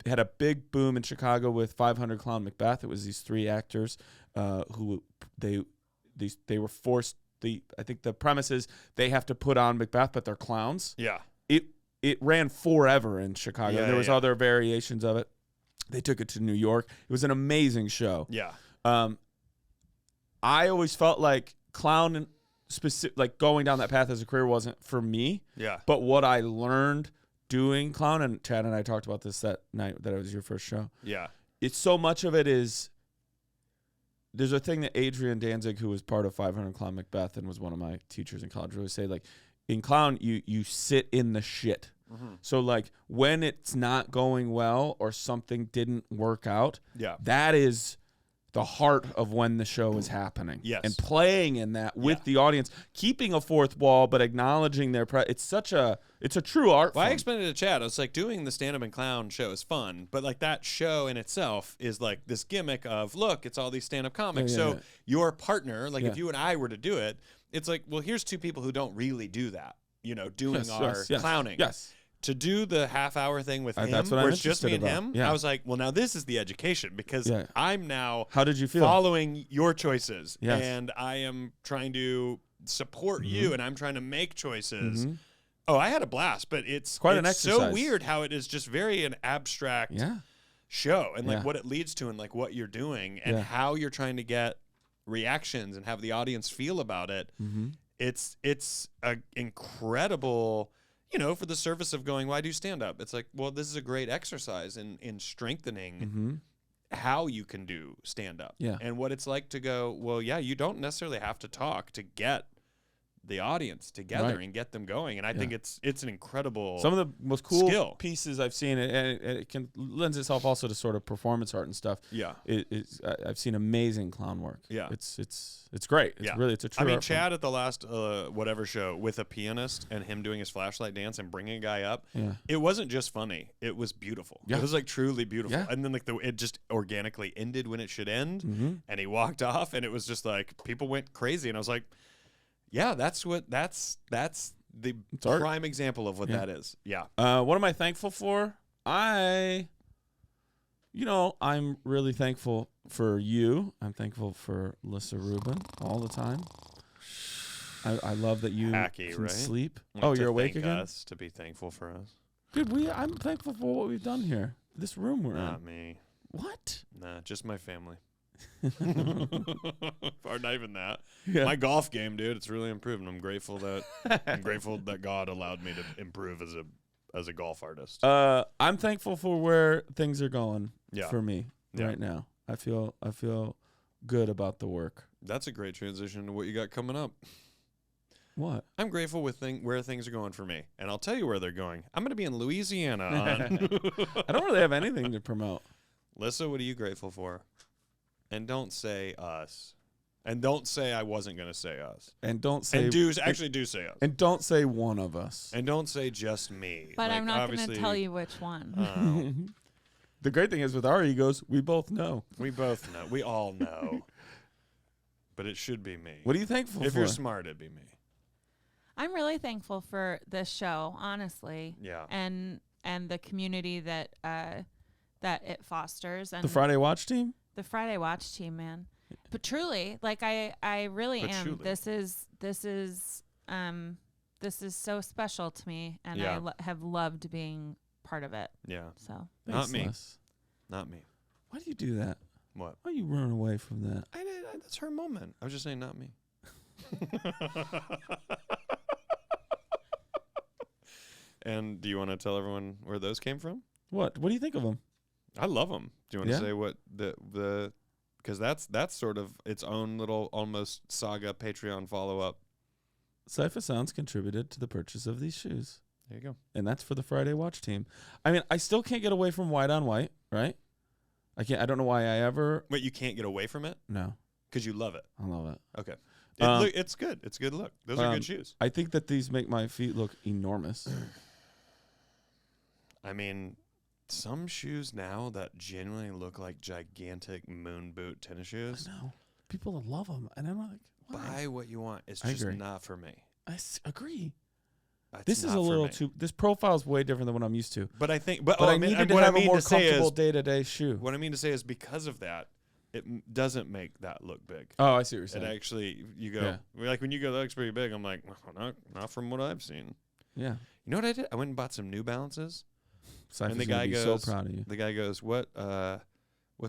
had a big boom in Chicago with 500 Clown Macbeth. It was these three actors who they were forced. I think the premise is they have to put on Macbeth, but they're clowns. Yeah. It ran forever in Chicago. There was other variations of it. They took it to New York. It was an amazing show. Yeah. I always felt like clown like going down that path as a career wasn't for me. Yeah. But what I learned doing clown, and Chad and I talked about this that night that it was your first show. Yeah. It's so much of it is. There's a thing that Adrian Danzig, who was part of 500 Clown Macbeth and was one of my teachers in college, would say, like, in clown, you sit in the shit. Mm-hmm. So, like, when it's not going well or something didn't work out, that is the heart of when the show is happening. Yes. And playing in that with the audience, keeping a fourth wall, but acknowledging their it's a true art form. I explained it to Chad. I was like, doing the stand-up and clown show is fun, but like that show in itself is like this gimmick of, look, it's all these stand-up comics. So your partner, like if you and I were to do it, it's like, well, here's two people who don't really do that, doing our clowning. Yes. To do the half-hour thing with him, that's what where I'm it's just me and interested him, about. Yeah. I was like, well, now this is the education because I'm now How did you feel? following your choices, Yes. and I am trying to support you, and I'm trying to make choices. Mm-hmm. Oh, I had a blast, but it's quite an so exercise. weird how it is just very an abstract show, and like what it leads to, and like what you're doing, and how you're trying to get reactions and have the audience feel about it. Mm-hmm. It's a incredible. For the service of going, why do stand up? It's like, well, this is a great exercise in strengthening how you can do stand up and what it's like to go, well, you don't necessarily have to talk to get the audience together and get them going. And I think it's an incredible some of the most cool skill. Pieces I've seen, and it can lends itself also to sort of performance art and stuff. Yeah, I've seen amazing clown work. Yeah, it's great. It's a true. I mean, Chad at the last whatever show with a pianist and him doing his flashlight dance and bringing a guy up. Yeah, it wasn't just funny; it was beautiful. Yeah. It was like truly beautiful. Yeah. And then like it just organically ended when it should end, and he walked off, and it was just like people went crazy, and I was like. Yeah, that's the prime example of what that is. Yeah. What am I thankful for? I'm really thankful for you. I'm thankful for Lissa Rubin all the time. I love that you can sleep. Oh, you're awake again? Us to be thankful for us. Dude, I'm thankful for what we've done here. This room we're in. Not me. What? Nah, just my family. Or not even that. Yeah. My golf game, dude, it's really improved. I'm grateful that God allowed me to improve as a golf artist. I'm thankful for where things are going for me right now. I feel good about the work. That's a great transition to what you got coming up. What? I'm grateful with where things are going for me, and I'll tell you where they're going. I'm going to be in Louisiana. I don't really have anything to promote. Lissa, what are you grateful for? And don't say us. And don't say I wasn't going to say us. And don't say... And do say us. And don't say one of us. And don't say just me. But I'm not going to tell you which one. The great thing is with our egos, we both know. We both know. We all know. But it should be me. What are you thankful for? If you're smart, it'd be me. I'm really thankful for this show, honestly. Yeah. And the community that it fosters. And the Friday Watch team? The Friday Watch team, man. But truly, like I really am. Truly. This is so special to me, and I have loved being part of it. Yeah. So not me. Not me. Why do you do that? What? Why you run away from that? That's her moment. I was just saying, not me. And do you want to tell everyone where those came from? What do you think of them? I love them. Do you want to say what the because that's sort of its own little almost saga Patreon follow-up. Cypher Sounds contributed to the purchase of these shoes. There you go. And that's for the Friday Watch team. I mean, I still can't get away from white on white, right? I don't know why I ever... Wait, you can't get away from it? No. Because you love it. I love it. Okay. It's good. It's a good look. Those are good shoes. I think that these make my feet look enormous. I mean... Some shoes now that genuinely look like gigantic moon boot tennis shoes. I know. People love them. And I'm like, why? Buy what you want. It's just not for me. I agree. That's this is a little too... This profile is way different than what I'm used to. But I think... But I needed to have a more comfortable day-to-day shoe. What I mean to say is because of that, it doesn't make that look big. Oh, I see what you're saying. It actually... You go... Like when you go, that looks pretty big. I'm like, well, not from what I've seen. Yeah. You know what I did? I went and bought some New Balances. And the guy goes, so proud of you. The guy goes, what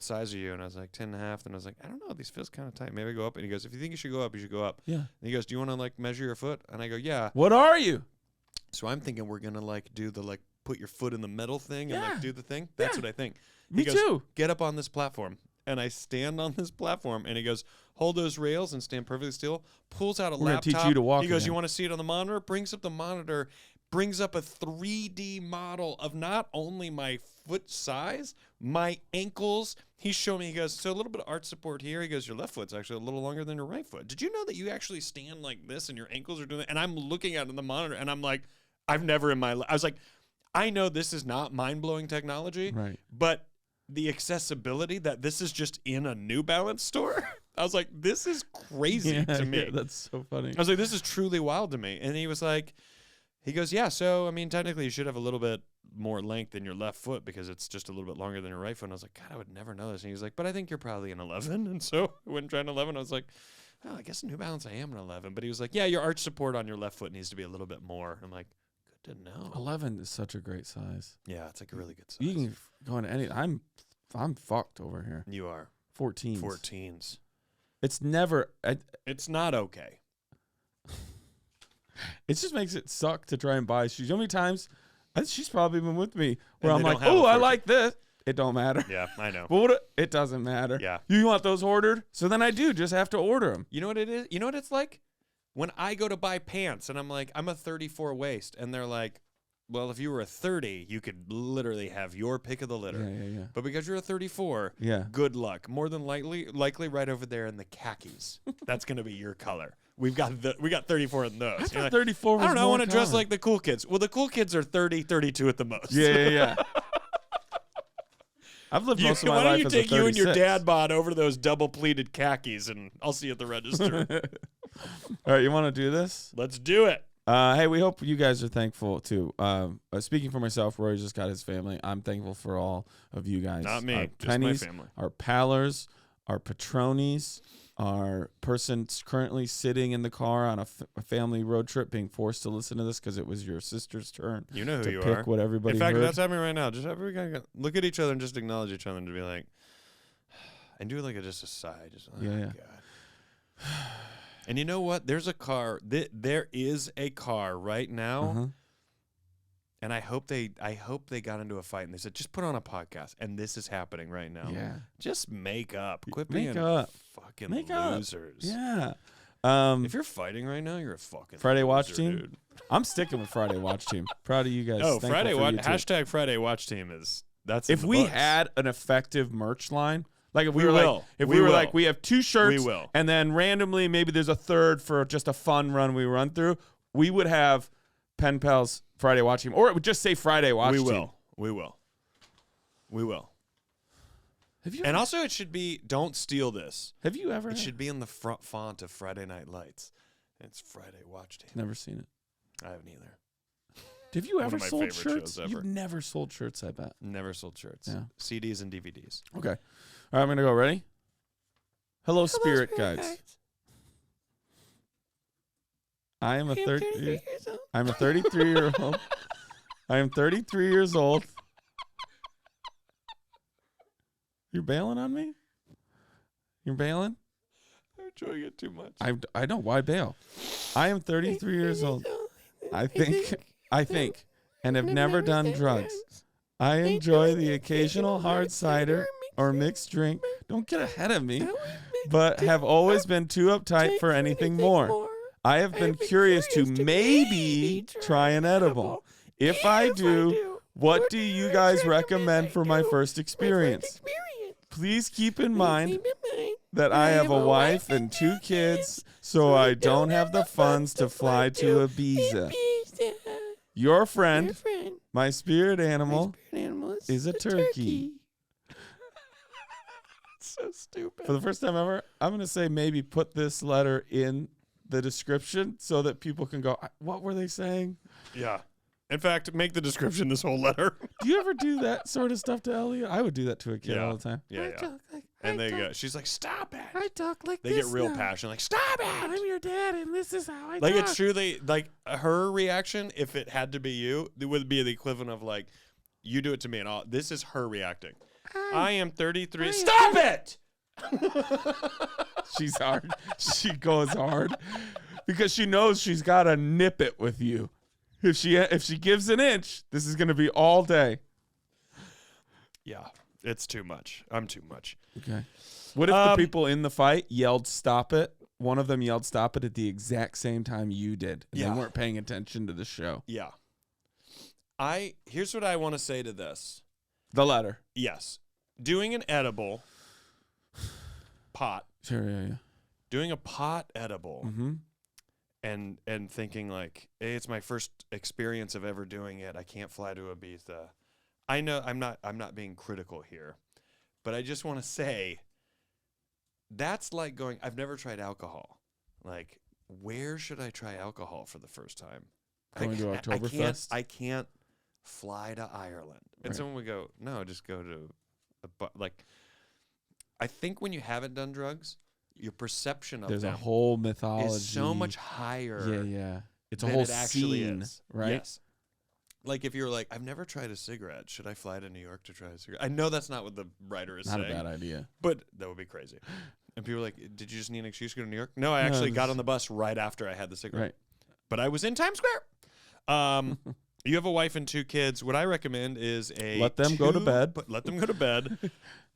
size are you? And I was like, 10.5. And I was like, I don't know. These feels kind of tight. Maybe I go up. And he goes, if you think you should go up, you should go up. Yeah. And he goes, do you want to like measure your foot? And I go, yeah. What are you? So I'm thinking we're going to like do the like put your foot in the metal thing and like do the thing. That's what I think. Me too. Get up on this platform. And I stand on this platform and he goes, hold those rails and stand perfectly still. Pulls out a laptop. We're going to teach you to walk. He goes, you want to see it on the monitor? Brings up the monitor. Brings up a 3D model of not only my foot size, my ankles. He's showing me, he goes, so a little bit of arch support here. He goes, your left foot's actually a little longer than your right foot. Did you know that you actually stand like this and your ankles are doing that? And I'm looking at it on the monitor and I'm like, I've never in my life. I was like, I know this is not mind-blowing technology, right? But the accessibility that this is just in a New Balance store. I was like, this is crazy to me. Yeah, that's so funny. I was like, this is truly wild to me. And he was like, he goes, yeah, so, I mean, technically you should have a little bit more length in your left foot because it's just a little bit longer than your right foot. And I was like, God, I would never know this. And he was like, but I think you're probably an 11. And so I went and tried an 11. I was like, oh, I guess in New Balance I am an 11. But he was like, yeah, your arch support on your left foot needs to be a little bit more. I'm like, good to know. 11 is such a great size. Yeah, it's like a really good size. You can go into any... I'm fucked over here. You are. 14s. 14s. It's never... it's not okay. It just makes it suck to try and buy shoes. You know how many times she's probably been with me where and I'm like, oh, I like this. It don't matter. Yeah, I know. But it doesn't matter. Yeah. You want those ordered? So then I do just have to order them. You know what it is? You know what it's like? When I go to buy pants and I'm like, I'm a 34 waist. And they're like, well, if you were a 30, you could literally have your pick of the litter. Yeah. But because you're a 34, good luck. More than likely right over there in the khakis. That's going to be your color. We got 34 in those. I thought 34 was I don't know. I want to dress common. like the cool kids. Well, the cool kids are 30, 32 at the most. Yeah. I've lived most of my life as a 36. Why don't you take you and your dad bod over to those double pleated khakis, and I'll see you at the register. All right, you want to do this? Let's do it. Hey, we hope you guys are thankful too. Speaking for myself, Rory just got his family. I'm thankful for all of you guys. Not me, Our just Pennies, my family. our Pallers, our Patronies, our person currently sitting in the car on a family road trip being forced to listen to this because it was your sister's turn. You know who to you pick are. what everybody In fact, heard. that's happening right now. Just everybody look at each other and just acknowledge each other and to be like, and do like just a sigh. Just Yeah. God. And you know what? There's a car. There is a car right now. And I hope they got into a fight and they said, just put on a podcast. And this is happening right now. Yeah. Just make up. Quit Make being up. fucking Make losers. Yeah. If you're fighting right now, you're a fucking Friday loser, Watch Team? dude. I'm sticking with Friday Watch Team. Proud of you guys. Oh, Thankful Friday for Watch you too. hashtag Friday Watch Team that's If in the we books. had an effective merch line, like if We we were will. like, if We we were will. like, we have 2 shirts, We will. and then randomly maybe there's a third for just a fun run we run through, we would have Pen Pals Friday Watch Team, or it would just say Friday Watch we Team. will. We will. We will. Have you? And also, it should be. Don't steal this. Have you ever? It should be in the front font of Friday Night Lights. It's Friday Watch Team. Never seen it. I haven't either. Have you ever of my sold favorite shirts? shows ever. You've never sold shirts, I bet. Never sold shirts. Yeah. CDs and DVDs. Okay. All right, I'm gonna go. Ready? Hello, Spirit Guides. I am a 33-year-old. I am 33 years old. You're bailing on me? You're bailing? I'm enjoying it too much. I know. Why bail? I am 33 years old. I think, and have never done drugs. I enjoy the occasional hard cider or mixed drink. Don't get ahead of me. But have always been too uptight for anything more. I have been curious to maybe try an edible. If I do, what do you guys recommend for my first experience? Please keep in mind that I have a wife and 2 kids, so I don't have the funds to fly to Ibiza. Your friend, my spirit animal, is a turkey. So stupid. For the first time ever, I'm going to say maybe put this letter in the description so that people can go, what were they saying? Yeah. In fact, make the description this whole letter. Do you ever do that sort of stuff to Elliot? I would do that to a kid Yeah. all the time. Yeah, yeah. And they go, she's like, stop it. I talk like They get real passionate, like, stop it. I'm your dad, and this is how I Like, it's true. Like, her reaction, if it had to be you, it would be the equivalent of, like, you do it to me, and this is her reacting. I am 33. Stop it! She's hard. She goes hard because she knows she's got to nip it with you. If she gives an inch, this is going to be all day. Yeah, it's too much. I'm too much. Okay. What if the people in the fight yelled "stop it"? One of them yelled "stop it" at the exact same time you did, and Yeah. they weren't paying attention to the show. Yeah. Here's what I want to say to this. The letter. Yes. Doing an edible pot. Sure. Yeah. Doing a pot edible. Mm-hmm. And thinking like, hey, it's my first experience of ever doing it. I can't fly to Ibiza. I know I'm not being critical here, but I just want to say that's like going, I've never tried alcohol. Like, where should I try alcohol for the first time? Going to Oktoberfest? I can't fly to Ireland. And Right. someone would go, no, just go to like, I think when you haven't done drugs, your perception of There's them a whole mythology. is so much higher. Yeah. It's a than whole it actually scene, is. right? Yes. Like if you're like, I've never tried a cigarette. Should I fly to New York to try a cigarette? I know that's not what the writer is Not saying. a bad idea. But that would be crazy. And people are like, did you just need an excuse to go to New York? No, I actually got on the bus right after I had the cigarette. Right. But I was in Times Square. You have a wife and 2 kids. What I recommend is Let them go to bed. But let them go to bed.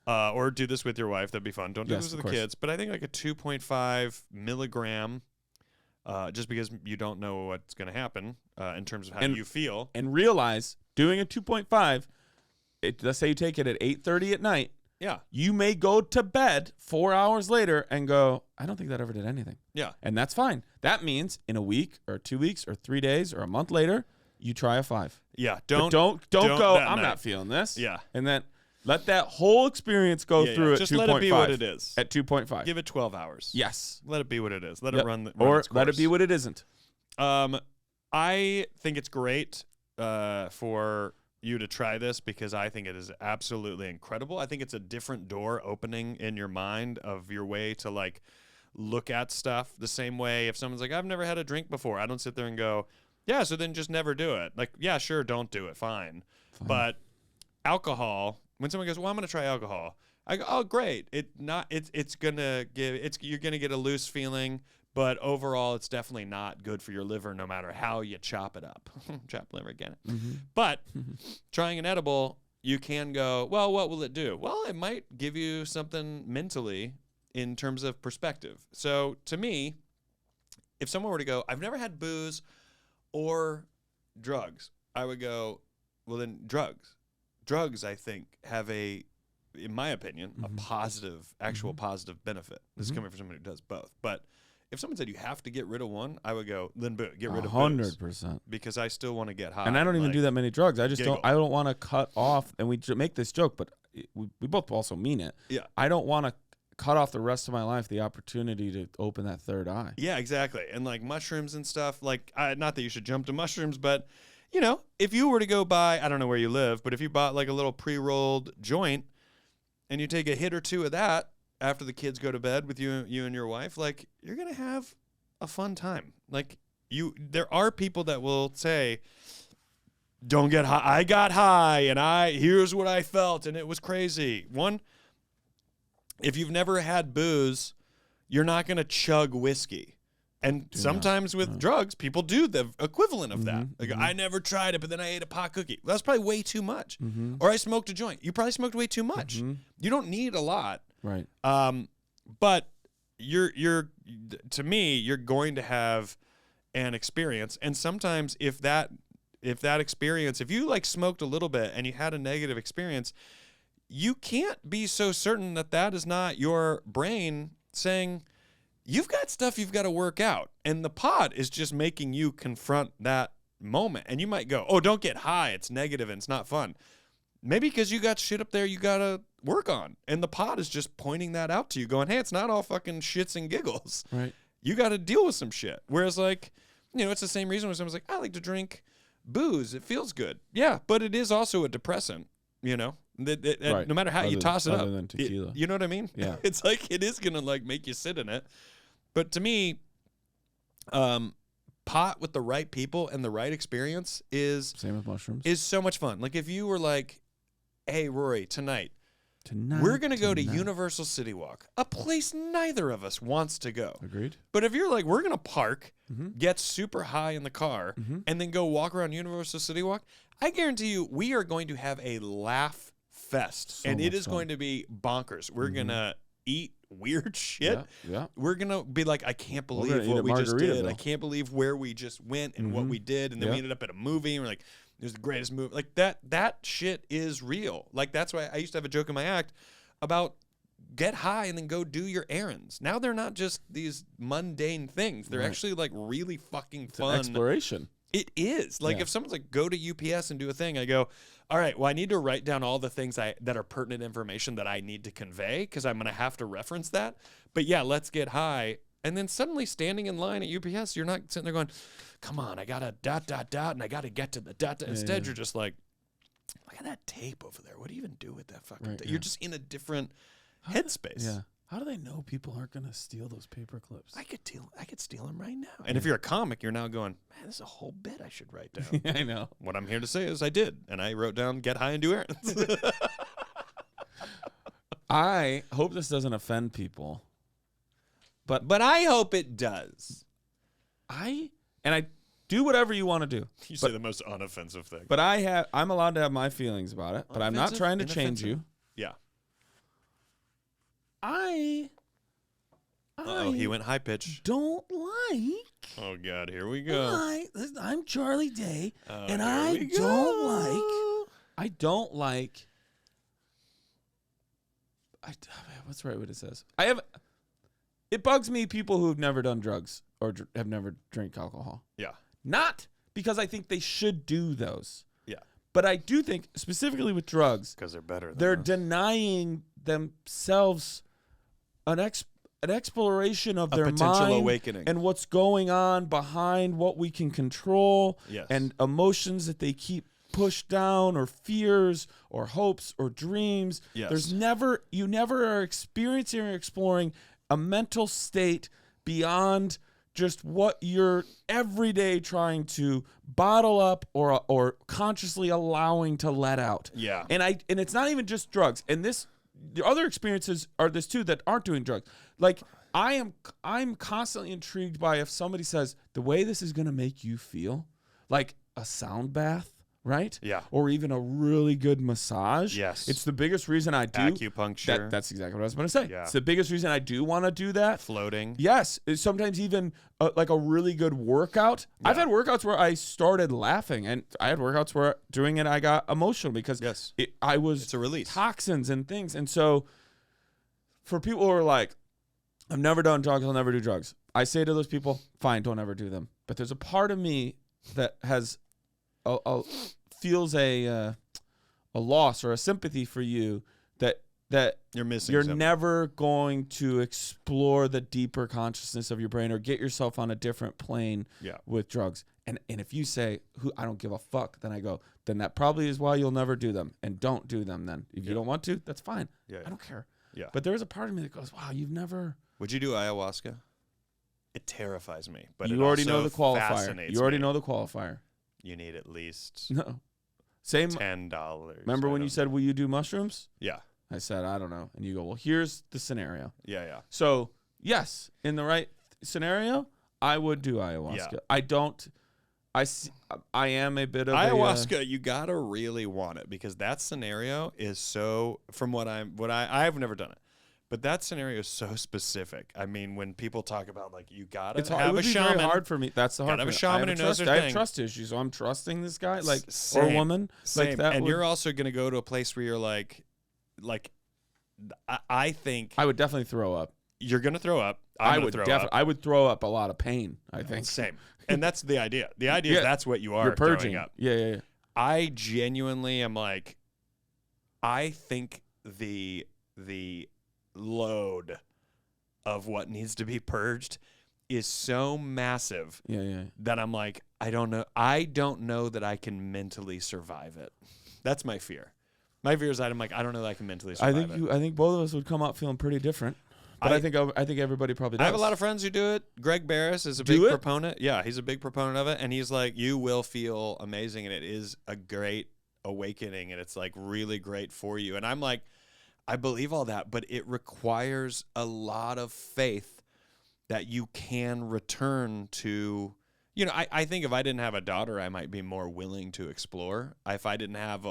Or do this with your wife. That'd be fun. Don't do Yes, this of with the course. kids. But I think like a 2.5 milligram, just because you don't know what's going to happen in terms of how And- you feel. And realize doing a 2.5, let's say you take it at 8:30 at night, Yeah. you may go to bed 4 hours later and go, I don't think that ever did anything. Yeah. And that's fine. That means in a week or 2 weeks or 3 days or a month later, you try a 5. Yeah. But Don't go, that I'm night. not feeling this. Yeah. And then let that whole experience go Yeah, through yeah. at Just 2.5. let it be what it is. At 2.5. Give it 12 hours. Yes. Let it be what it is. Let Yep. it run Or its let it course. be what it isn't. I think it's great for you to try this because I think it is absolutely incredible. I think it's a different door opening in your mind of your way to like look at stuff the same way. If someone's like, I've never had a drink before, I don't sit there and go, yeah, so then just never do it. Like, yeah, sure, don't do it, fine. But alcohol, when someone goes, well, I'm going to try alcohol, I go, oh, great. You're going to get a loose feeling, but overall it's definitely not good for your liver no matter how you chop it up. Chop liver again. But trying an edible, you can go, well, what will it do? Well, it might give you something mentally in terms of perspective. So to me, if someone were to go, I've never had booze or drugs, I would go, well, then drugs. Drugs, I think, have in my opinion, a positive, actual positive benefit. This is coming from someone who does both. But if someone said you have to get rid of one, I would go, then get rid of booze. 100%. Because I still want to get high. And I don't even do that many drugs. I just giggle. I don't want to cut off, and we make this joke, but we both also mean it. Yeah. I don't want to cut off the rest of my life the opportunity to open that third eye. Yeah, exactly. And like mushrooms and stuff, like not that you should jump to mushrooms, but you know, if you were to go buy, I don't know where you live, but if you bought like a little pre-rolled joint and you take a hit or two of that after the kids go to bed with you and your wife, like you're going to have a fun time. Like there are people that will say, don't get high. I got high and here's what I felt and it was crazy. One, if you've never had booze, you're not going to chug whiskey. And sometimes with drugs, people do the equivalent of that. They go, I never tried it, but then I ate a pot cookie. Well, that's probably way too much. Or I smoked a joint. You probably smoked way too much. You don't need a lot. Right. But to me, you're going to have an experience. And sometimes if that experience, if you like smoked a little bit and you had a negative experience, you can't be so certain that is not your brain saying, you've got stuff you've got to work out. And the pot is just making you confront that moment. And you might go, oh, don't get high. It's negative and it's not fun. Maybe because you got shit up there you got to work on. And the pot is just pointing that out to you, going, hey, it's not all fucking shits and giggles. Right. You got to deal with some shit. Whereas, like, you know, it's the same reason when someone's like, I like to drink booze. It feels good. Yeah, but it is also a depressant, you know? Right. No matter how you toss it up. Other than tequila. You know what I mean? Yeah. It's like it is going to, like, make you sit in it. But to me, pot with the right people and the right experience is same with mushrooms. Is so much fun. Like if you were like, "Hey Rory, tonight we're going to go to Universal City Walk, a place neither of us wants to go." Agreed. But if you're like, "We're going to park, get super high in the car, and then go walk around Universal City Walk," I guarantee you we are going to have a laugh fest, and it is going to be bonkers. We're going to eat weird shit. Yeah. We're gonna be like, I can't believe what we just did. I can't believe where we just went and what we did. And then we ended up at a movie and we're like, it was the greatest movie. Like that shit is real. Like that's why I used to have a joke in my act about get high and then go do your errands. Now they're not just these mundane things. They're actually like really fucking fun. It's exploration. It is. Like if someone's like, go to UPS and do a thing, I go, all right, well, I need to write down all the things that are pertinent information that I need to convey because I'm going to have to reference that. But yeah, let's get high. And then suddenly standing in line at UPS, you're not sitting there going, come on, I got to ... and I got to get to the ... Instead, you're just like, look at that tape over there. What do you even do with that fucking tape? You're just in a different headspace. Yeah. How do they know people aren't going to steal those paper clips? I could steal them right now. And if you're a comic, you're now going, man, this is a whole bit I should write down. I know. What I'm here to say is I did. And I wrote down, get high and do errands. I hope this doesn't offend people. But I hope it does. I do whatever you want to do. You say the most unoffensive thing. But I'm allowed to have my feelings about it. But I'm not trying to change you. Yeah. He went high pitch. Don't like. Oh God, here we go. I'm Charlie Day, and I don't like. What's the right way it says? It bugs me people who've never done drugs or have never drank alcohol. Yeah. Not because I think they should do those. Yeah. But I do think specifically with drugs, because they're better. They're denying themselves an exploration of A their potential mind awakening. and what's going on behind what we can control Yes. and emotions that they keep pushed down, or fears or hopes or dreams. Yes. You never are experiencing or exploring a mental state beyond just what you're every day trying to bottle up or consciously allowing to let out. Yeah. And it's not even just drugs. And the other experiences are this too that aren't doing drugs. Like I'm constantly intrigued by if somebody says the way this is going to make you feel, like a sound bath, right? Yeah. Or even a really good massage. Yes. It's the biggest reason I do. Acupuncture. That's exactly what I was going to say. Yeah. It's the biggest reason I do want to do that. Floating. Yes, it's sometimes even like a really good workout. Yeah. I've had workouts where I started laughing, and I had workouts where doing it I got emotional because Yes. I was It's a release. toxins and things. And so for people who are like, I've never done drugs, I'll never do drugs, I say to those people, fine, don't ever do them. But there's a part of me that has feels a loss or a sympathy for you that You're missing you're something. never going to explore the deeper consciousness of your brain or get yourself on a different plane Yeah. with drugs. And if you say, I don't give a fuck, then I go, then that probably is why you'll never do them. And don't do them then. If you don't want to, that's fine. Yeah. I don't care. Yeah. But there is a part of me that goes, wow, you've never... Would you do ayahuasca? It terrifies me, but you it already also know the qualifier. fascinates You already me. know the qualifier. You need at least No. Same. $10. Remember when you said, will you do mushrooms? Yeah. I said, I don't know. And you go, well, here's the scenario. Yeah, yeah. So, yes, in the right scenario, I would do ayahuasca. Yeah. I am a bit of ayahuasca. You gotta really want it, because that scenario is so. From I've never done it, but that scenario is so specific. I mean, when people talk about like you gotta it have would a be shaman, very hard for me. That's the hard gotta have a part. shaman who knows their I thing. have trust issues, so I'm trusting this guy, like or Same. woman, Same. like that. And you're also gonna go to a place where you're like, I think I would definitely throw up. you're gonna throw up. I would throw up. I would throw up a lot of pain. I think. Same. And that's the idea. The idea Yeah. is that's what you are You're purging throwing up. Yeah. I genuinely am like, I think the load of what needs to be purged is so massive Yeah. that I'm like, I don't know that I can mentally survive it. That's my fear. My fear is that I'm like, I don't know that I can mentally survive it. I think both of us would come out feeling pretty different. But I think everybody probably does. I have a lot of friends who do it. Greg Barris is a big proponent. Yeah, he's a big proponent of it. And he's like, you will feel amazing. And it is a great awakening. And it's like really great for you. And I'm like, I believe all that. But it requires a lot of faith that you can return to. You know, I think if I didn't have a daughter, I might be more willing to explore. If I didn't have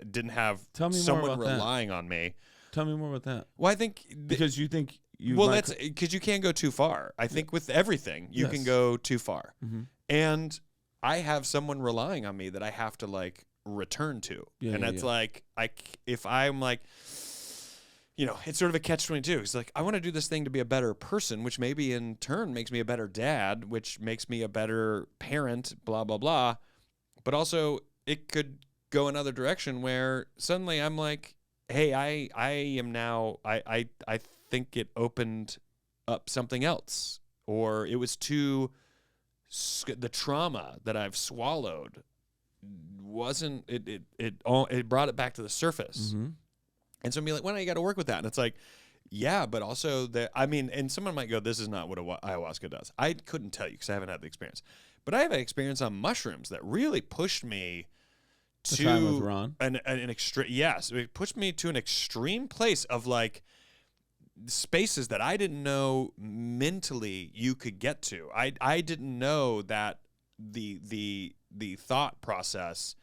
didn't have someone relying on me. Tell me more about that. Well, I think because you think you that's because you can't go too far. I think with everything you can go too far, and I have someone relying on me that I have to like return to, and that's like if I'm like, you know, it's sort of a catch-22. It's like I want to do this thing to be a better person, which maybe in turn makes me a better dad, which makes me a better parent, blah blah blah, but also it could go another direction where suddenly I'm like, hey, I am now, I think it opened up something else, or it was the trauma that I've swallowed wasn't, it brought it back to the surface. Mm-hmm. And so I'm like, well, you got to work with that. And it's like, yeah, but also and someone might go, this is not what ayahuasca does. I couldn't tell you because I haven't had the experience, but I have an experience on mushrooms that really pushed me The time with Ron. an extreme. Yes, it pushed me to an extreme place of like spaces that I didn't know mentally you could get to. I didn't know that the thought process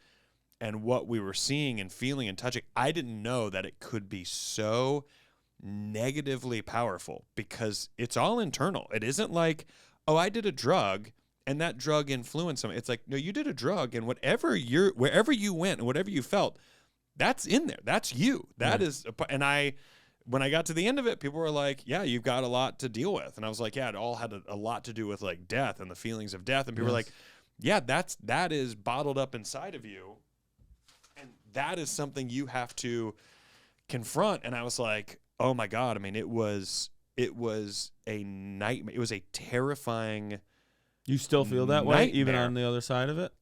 and what we were seeing and feeling and touching, I didn't know that it could be so negatively powerful, because it's all internal. It isn't like, oh, I did a drug and that drug influenced them. It's like, no, you did a drug, and wherever you went and whatever you felt, that's in there. That's you. That is. And when I got to the end of it, people were like, yeah, you've got a lot to deal with. And I was like, yeah, it all had a lot to do with like death and the feelings of death. And people were like, yeah, that is bottled up inside of you. And that is something you have to confront. And I was like, oh my God. I mean, it was it was a nightmare. It was a terrifying. You still feel that way, even nightmare. on the other side of it?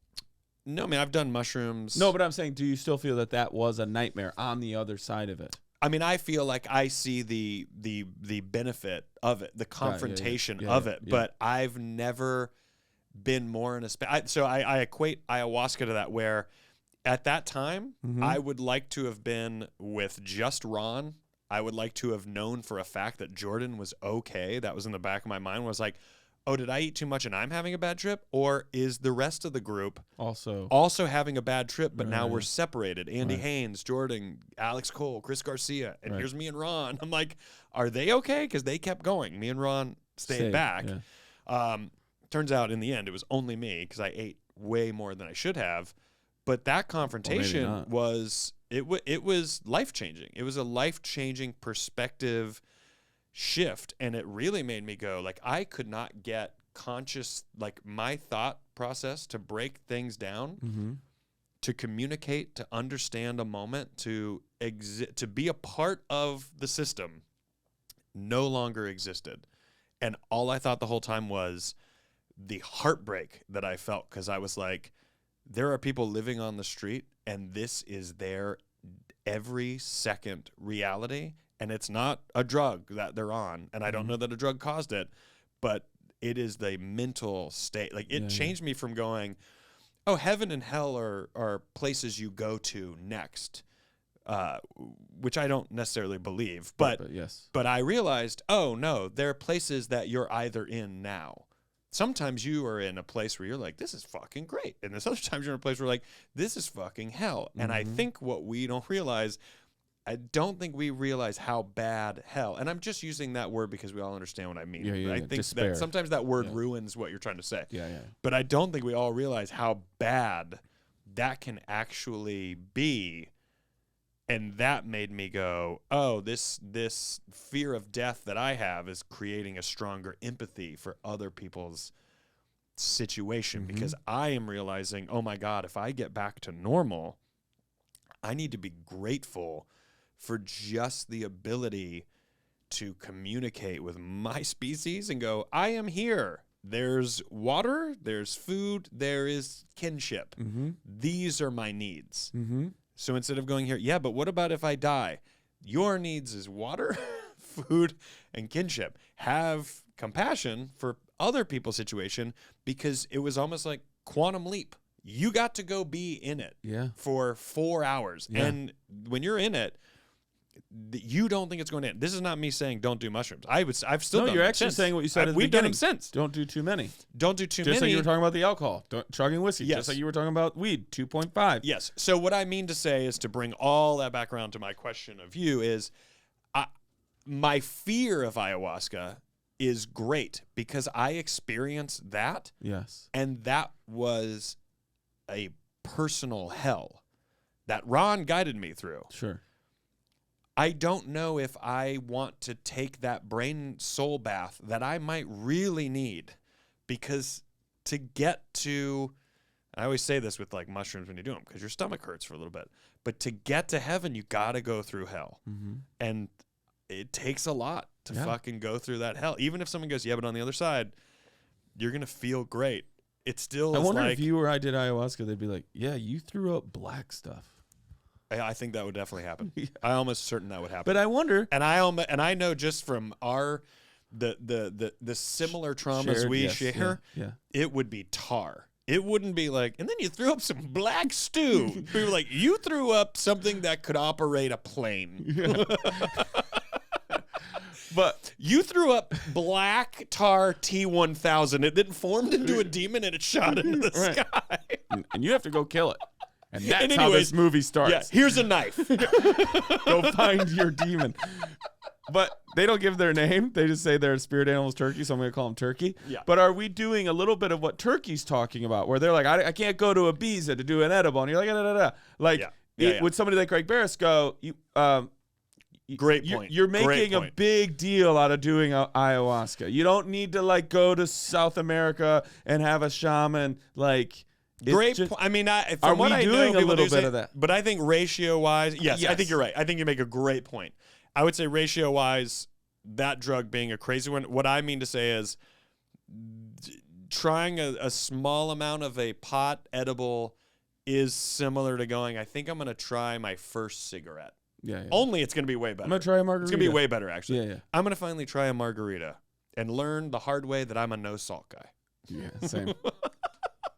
No, I mean, I've done mushrooms. No, but I'm saying, do you still feel that was a nightmare on the other side of it? I mean, I feel like I see the benefit of it, the confrontation of it, but I've never been more in a space. So I equate ayahuasca to that, where at that time, I would like to have been with just Ron. I would like to have known for a fact that Jordan was okay. That was in the back of my mind, was like, oh, did I eat too much and I'm having a bad trip? Or is the rest of the group also having a bad trip, but now we're separated? Andy Haynes, Jordan, Alex Cole, Chris Garcia, and here's me and Ron. I'm like, are they okay? Because they kept going. Me and Ron stayed back. Yeah. Turns out in the end, it was only me because I ate way more than I should have. But that confrontation was life-changing. It was a life-changing perspective shift, and it really made me go, like, I could not get conscious, like, my thought process to break things down, to communicate, to understand a moment, to be a part of the system, no longer existed. And all I thought the whole time was the heartbreak that I felt, because I was like, there are people living on the street and this is their every second reality. And it's not a drug that they're on. And I don't know that a drug caused it, but it is the mental state. Like, it changed me from going, oh, heaven and hell are places you go to next, which I don't necessarily believe. But I realized, oh, no, there are places that you're either in now. Sometimes you are in a place where you're like, this is fucking great. And there's other times you're in a place where like, this is fucking hell. And I think what we don't realize, I don't think we realize how bad hell, and I'm just using that word because we all understand what I mean. I think that sometimes that word ruins what you're trying to say. But I don't think we all realize how bad that can actually be. And that made me go, oh, this fear of death that I have is creating a stronger empathy for other people's situation, because I am realizing, oh my God, if I get back to normal, I need to be grateful for just the ability to communicate with my species and go, I am here. There's water, there's food, there is kinship. These are my needs. So instead of going here, yeah, but what about if I die? Your needs is water, food, and kinship. Have compassion for other people's situation, because it was almost like quantum leap. You got to go be in it for 4 hours. And when you're in it, you don't think it's going to end. This is not me saying don't do mushrooms. I've still done them. You're actually saying what you said at the beginning. We've done them since. Don't do too many. Don't do too many. Just like you were talking about the alcohol. Chugging whiskey. Yes. Just like you were talking about weed, 2.5. Yes. So what I mean to say is, to bring all that back around to my question of you, is my fear of ayahuasca is great because I experienced that. Yes. And that was a personal hell that Ron guided me through. Sure. I don't know if I want to take that brain soul bath that I might really need, because to get to, I always say this with like mushrooms when you do them, because your stomach hurts for a little bit, but to get to heaven, you got to go through hell. And it takes a lot to fucking go through that hell. Even if someone goes, yeah, but on the other side, you're going to feel great. It still is. I wonder like, if you or I did ayahuasca, they'd be like, yeah, you threw up black stuff. I think that would definitely happen. I'm almost certain that would happen. But I wonder, and I know just from the similar traumas we share, it would be tar. It wouldn't be like, and then you threw up some black stew. People were like, you threw up something that could operate a plane. But you threw up black tar T-1000. It then formed into a demon and it shot into the sky. And you have to go kill it. And that's how this movie starts. Yeah, here's a knife. Go find your demon. But they don't give their name. They just say their spirit animal is turkey, so I'm going to call them turkey. Yeah. But are we doing a little bit of what turkey's talking about, where they're like, I can't go to Ibiza to do an edible, and you're like, da. Like, would somebody like Craig Barris go, great point. You're making a big deal out of doing ayahuasca. You don't need to like go to South America and have a shaman like. Great point. I mean, are we doing a little bit of that? But I think ratio-wise, yes, I think you're right. I think you make a great point. I would say ratio-wise, that drug being a crazy one. What I mean to say is trying a small amount of a pot edible is similar to going, I think I'm going to try my first cigarette. Yeah. Only it's going to be way better. I'm going to try a margarita. It's going to be way better, actually. Yeah. I'm going to finally try a margarita and learn the hard way that I'm a no salt guy. Yeah, same.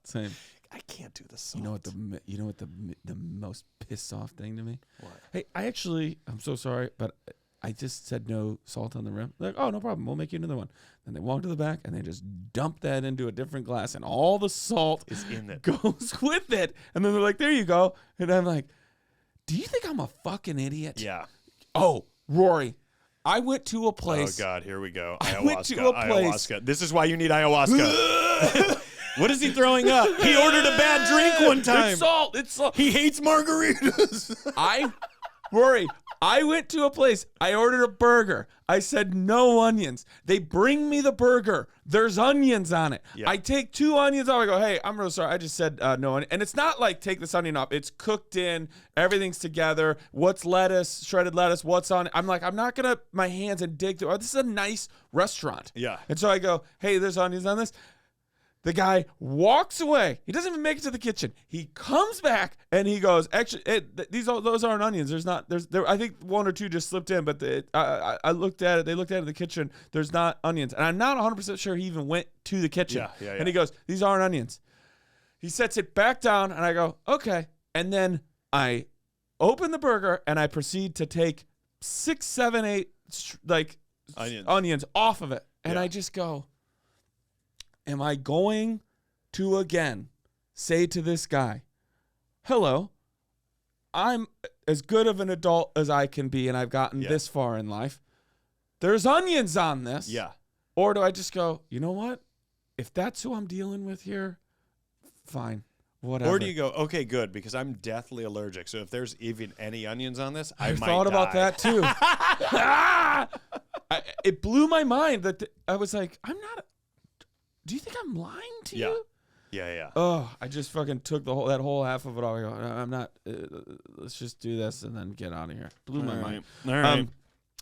Same. I can't do the salt. You know what the most pissed off thing to me? What? Hey, I'm so sorry, but I just said no salt on the rim. They're like, oh, no problem. We'll make you another one. Then they walk to the back and they just dump that into a different glass, and all the salt is in it. Goes with it. And then they're like, there you go. And I'm like, do you think I'm a fucking idiot? Yeah. Oh, Rory, I went to a place. Oh, God, here we go. I went to a place. Ayahuasca. This is why you need ayahuasca. What is he throwing up? He ordered a bad drink one time. It's salt. He hates margaritas. Rory, I went to a place. I ordered a burger. I said no onions. They bring me the burger. There's onions on it. Yep. I take 2 onions off. I go, hey, I'm really sorry. I just said no onion. And it's not like take this onion off. It's cooked in. Everything's together. What's lettuce, shredded lettuce, what's on it? I'm like, I'm not going to my hands and dig through. Oh, this is a nice restaurant. Yeah. And so I go, hey, there's onions on this. The guy walks away. He doesn't even make it to the kitchen. He comes back and he goes, actually, those aren't onions. There. I think 1 or 2 just slipped in, but I looked at it. They looked at it in the kitchen. There's not onions. And I'm not 100% sure he even went to the kitchen. Yeah. And he goes, these aren't onions. He sets it back down and I go, okay. And then I open the burger and I proceed to take 6, 7, 8 onions off of it. And I just go, am I going to again say to this guy, hello, I'm as good of an adult as I can be and I've gotten this far in life. There's onions on this. Yeah. Or do I just go, you know what? If that's who I'm dealing with here, fine. Whatever. Or do you go, okay, good, because I'm deathly allergic. So if there's even any onions on this, I might thought die. about that too. It blew my mind that I was like, I'm not. Do you think I'm lying to you? Yeah. Oh, I just fucking took that whole half of it off. I go, I'm not. Let's just do this and then get out of here. Blew my mind. All right.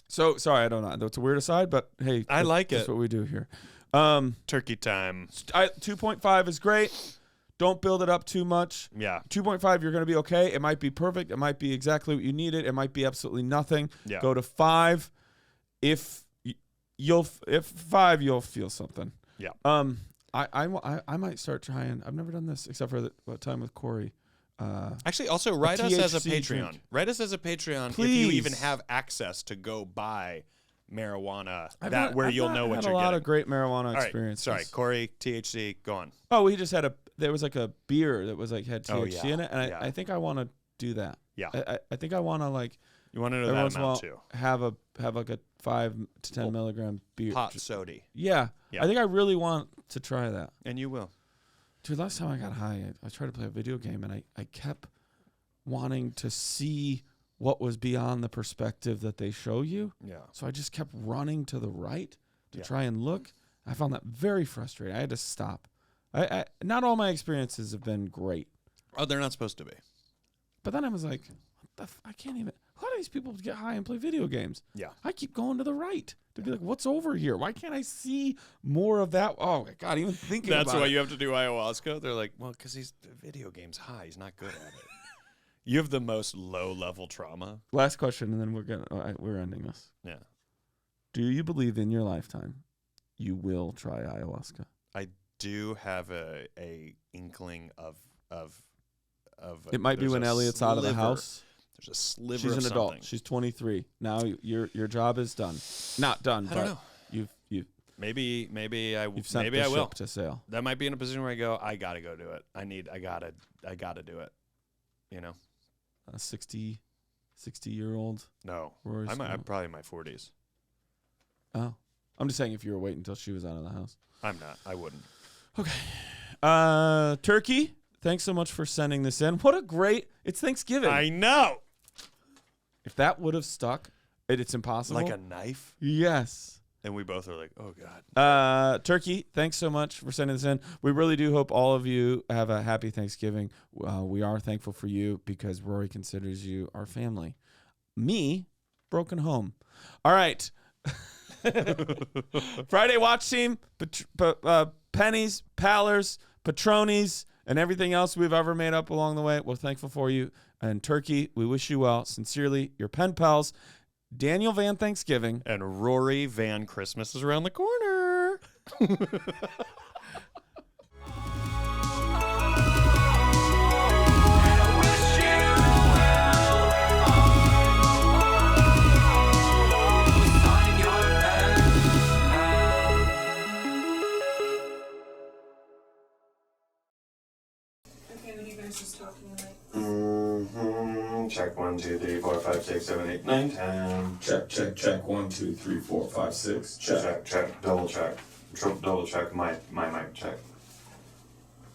So sorry, I don't know. It's a weird aside, but hey, I like it. That's what we do here. Turkey time. 2.5 is great. Don't build it up too much. Yeah. 2.5, you're going to be okay. It might be perfect. It might be exactly what you needed. It might be absolutely nothing. Yeah. Go to 5. If 5, you'll feel something. Yeah. I might start trying. I've never done this except for the time with Corey. Actually, also write us as a THC Patreon. drink. Write us as a Patreon Please. if you even have access to go buy marijuana I've you'll know what had you're a lot getting. of great marijuana All right, experiences. sorry, Corey, THC, go on. Oh, we just had there was like a beer that was like had THC in it, and yeah. I think I want to do that. Yeah. I think I want to like You want to know every that once in a while amount too. have like a 5 to 10 milligram beer. Hot sody. Yeah. Yeah. I think I really want to try that. And you will. Dude, last time I got high, I tried to play a video game, and I kept wanting to see what was beyond the perspective that they show you. Yeah. So I just kept running to the right to Yeah. try and look. I found that very frustrating. I had to stop. I not all my experiences have been great. Oh, they're not supposed to be. But then I was like, I can't even. How do these people get high and play video games? Yeah. I keep going to the right to be like, what's over here? Why can't I see more of that? Oh, my God, even thinking That's about why it. you have to do ayahuasca? They're like, well, because he's video games high. He's not good at it. You have the most low-level trauma. Last question, and then we're ending this. Yeah. Do you believe in your lifetime you will try ayahuasca? I do have a inkling of It might be there's when a Elliot's out of the sliver- house. There's a sliver She's of an adult. something. She's 23. Now your job is done. Not done, I but don't know. you've Maybe sent maybe the I will. ship to sail. That might be in a position where I go, I gotta go do it. I gotta do it. You know? A 60-year-old. No. Rory's I'm probably in my 40s. Oh. I'm just saying if you were waiting until she was out of the house. I'm not. I wouldn't. Okay. Turkey, thanks so much for sending this in. What a great... It's Thanksgiving. I know. If that would have stuck, it's impossible. Like a knife? Yes. And we both are like, oh, God. Turkey, thanks so much for sending this in. We really do hope all of you have a happy Thanksgiving. We are thankful for you because Rory considers you our family. Me, broken home. All right. Friday Watch Team, Pennies, Pallers, Patronies, and everything else we've ever made up along the way. We're thankful for you. And Turkey, we wish you well. Sincerely, your pen pals, Daniel Van Thanksgiving. And Rory Van Christmas is around the corner. Just talking like. Check 1, 2, 3, 4, 5, 6, 7, 8, 9, 10. Check. 1, 2, 3, 4, 5, 6. Check. Double check. Double check my mic check.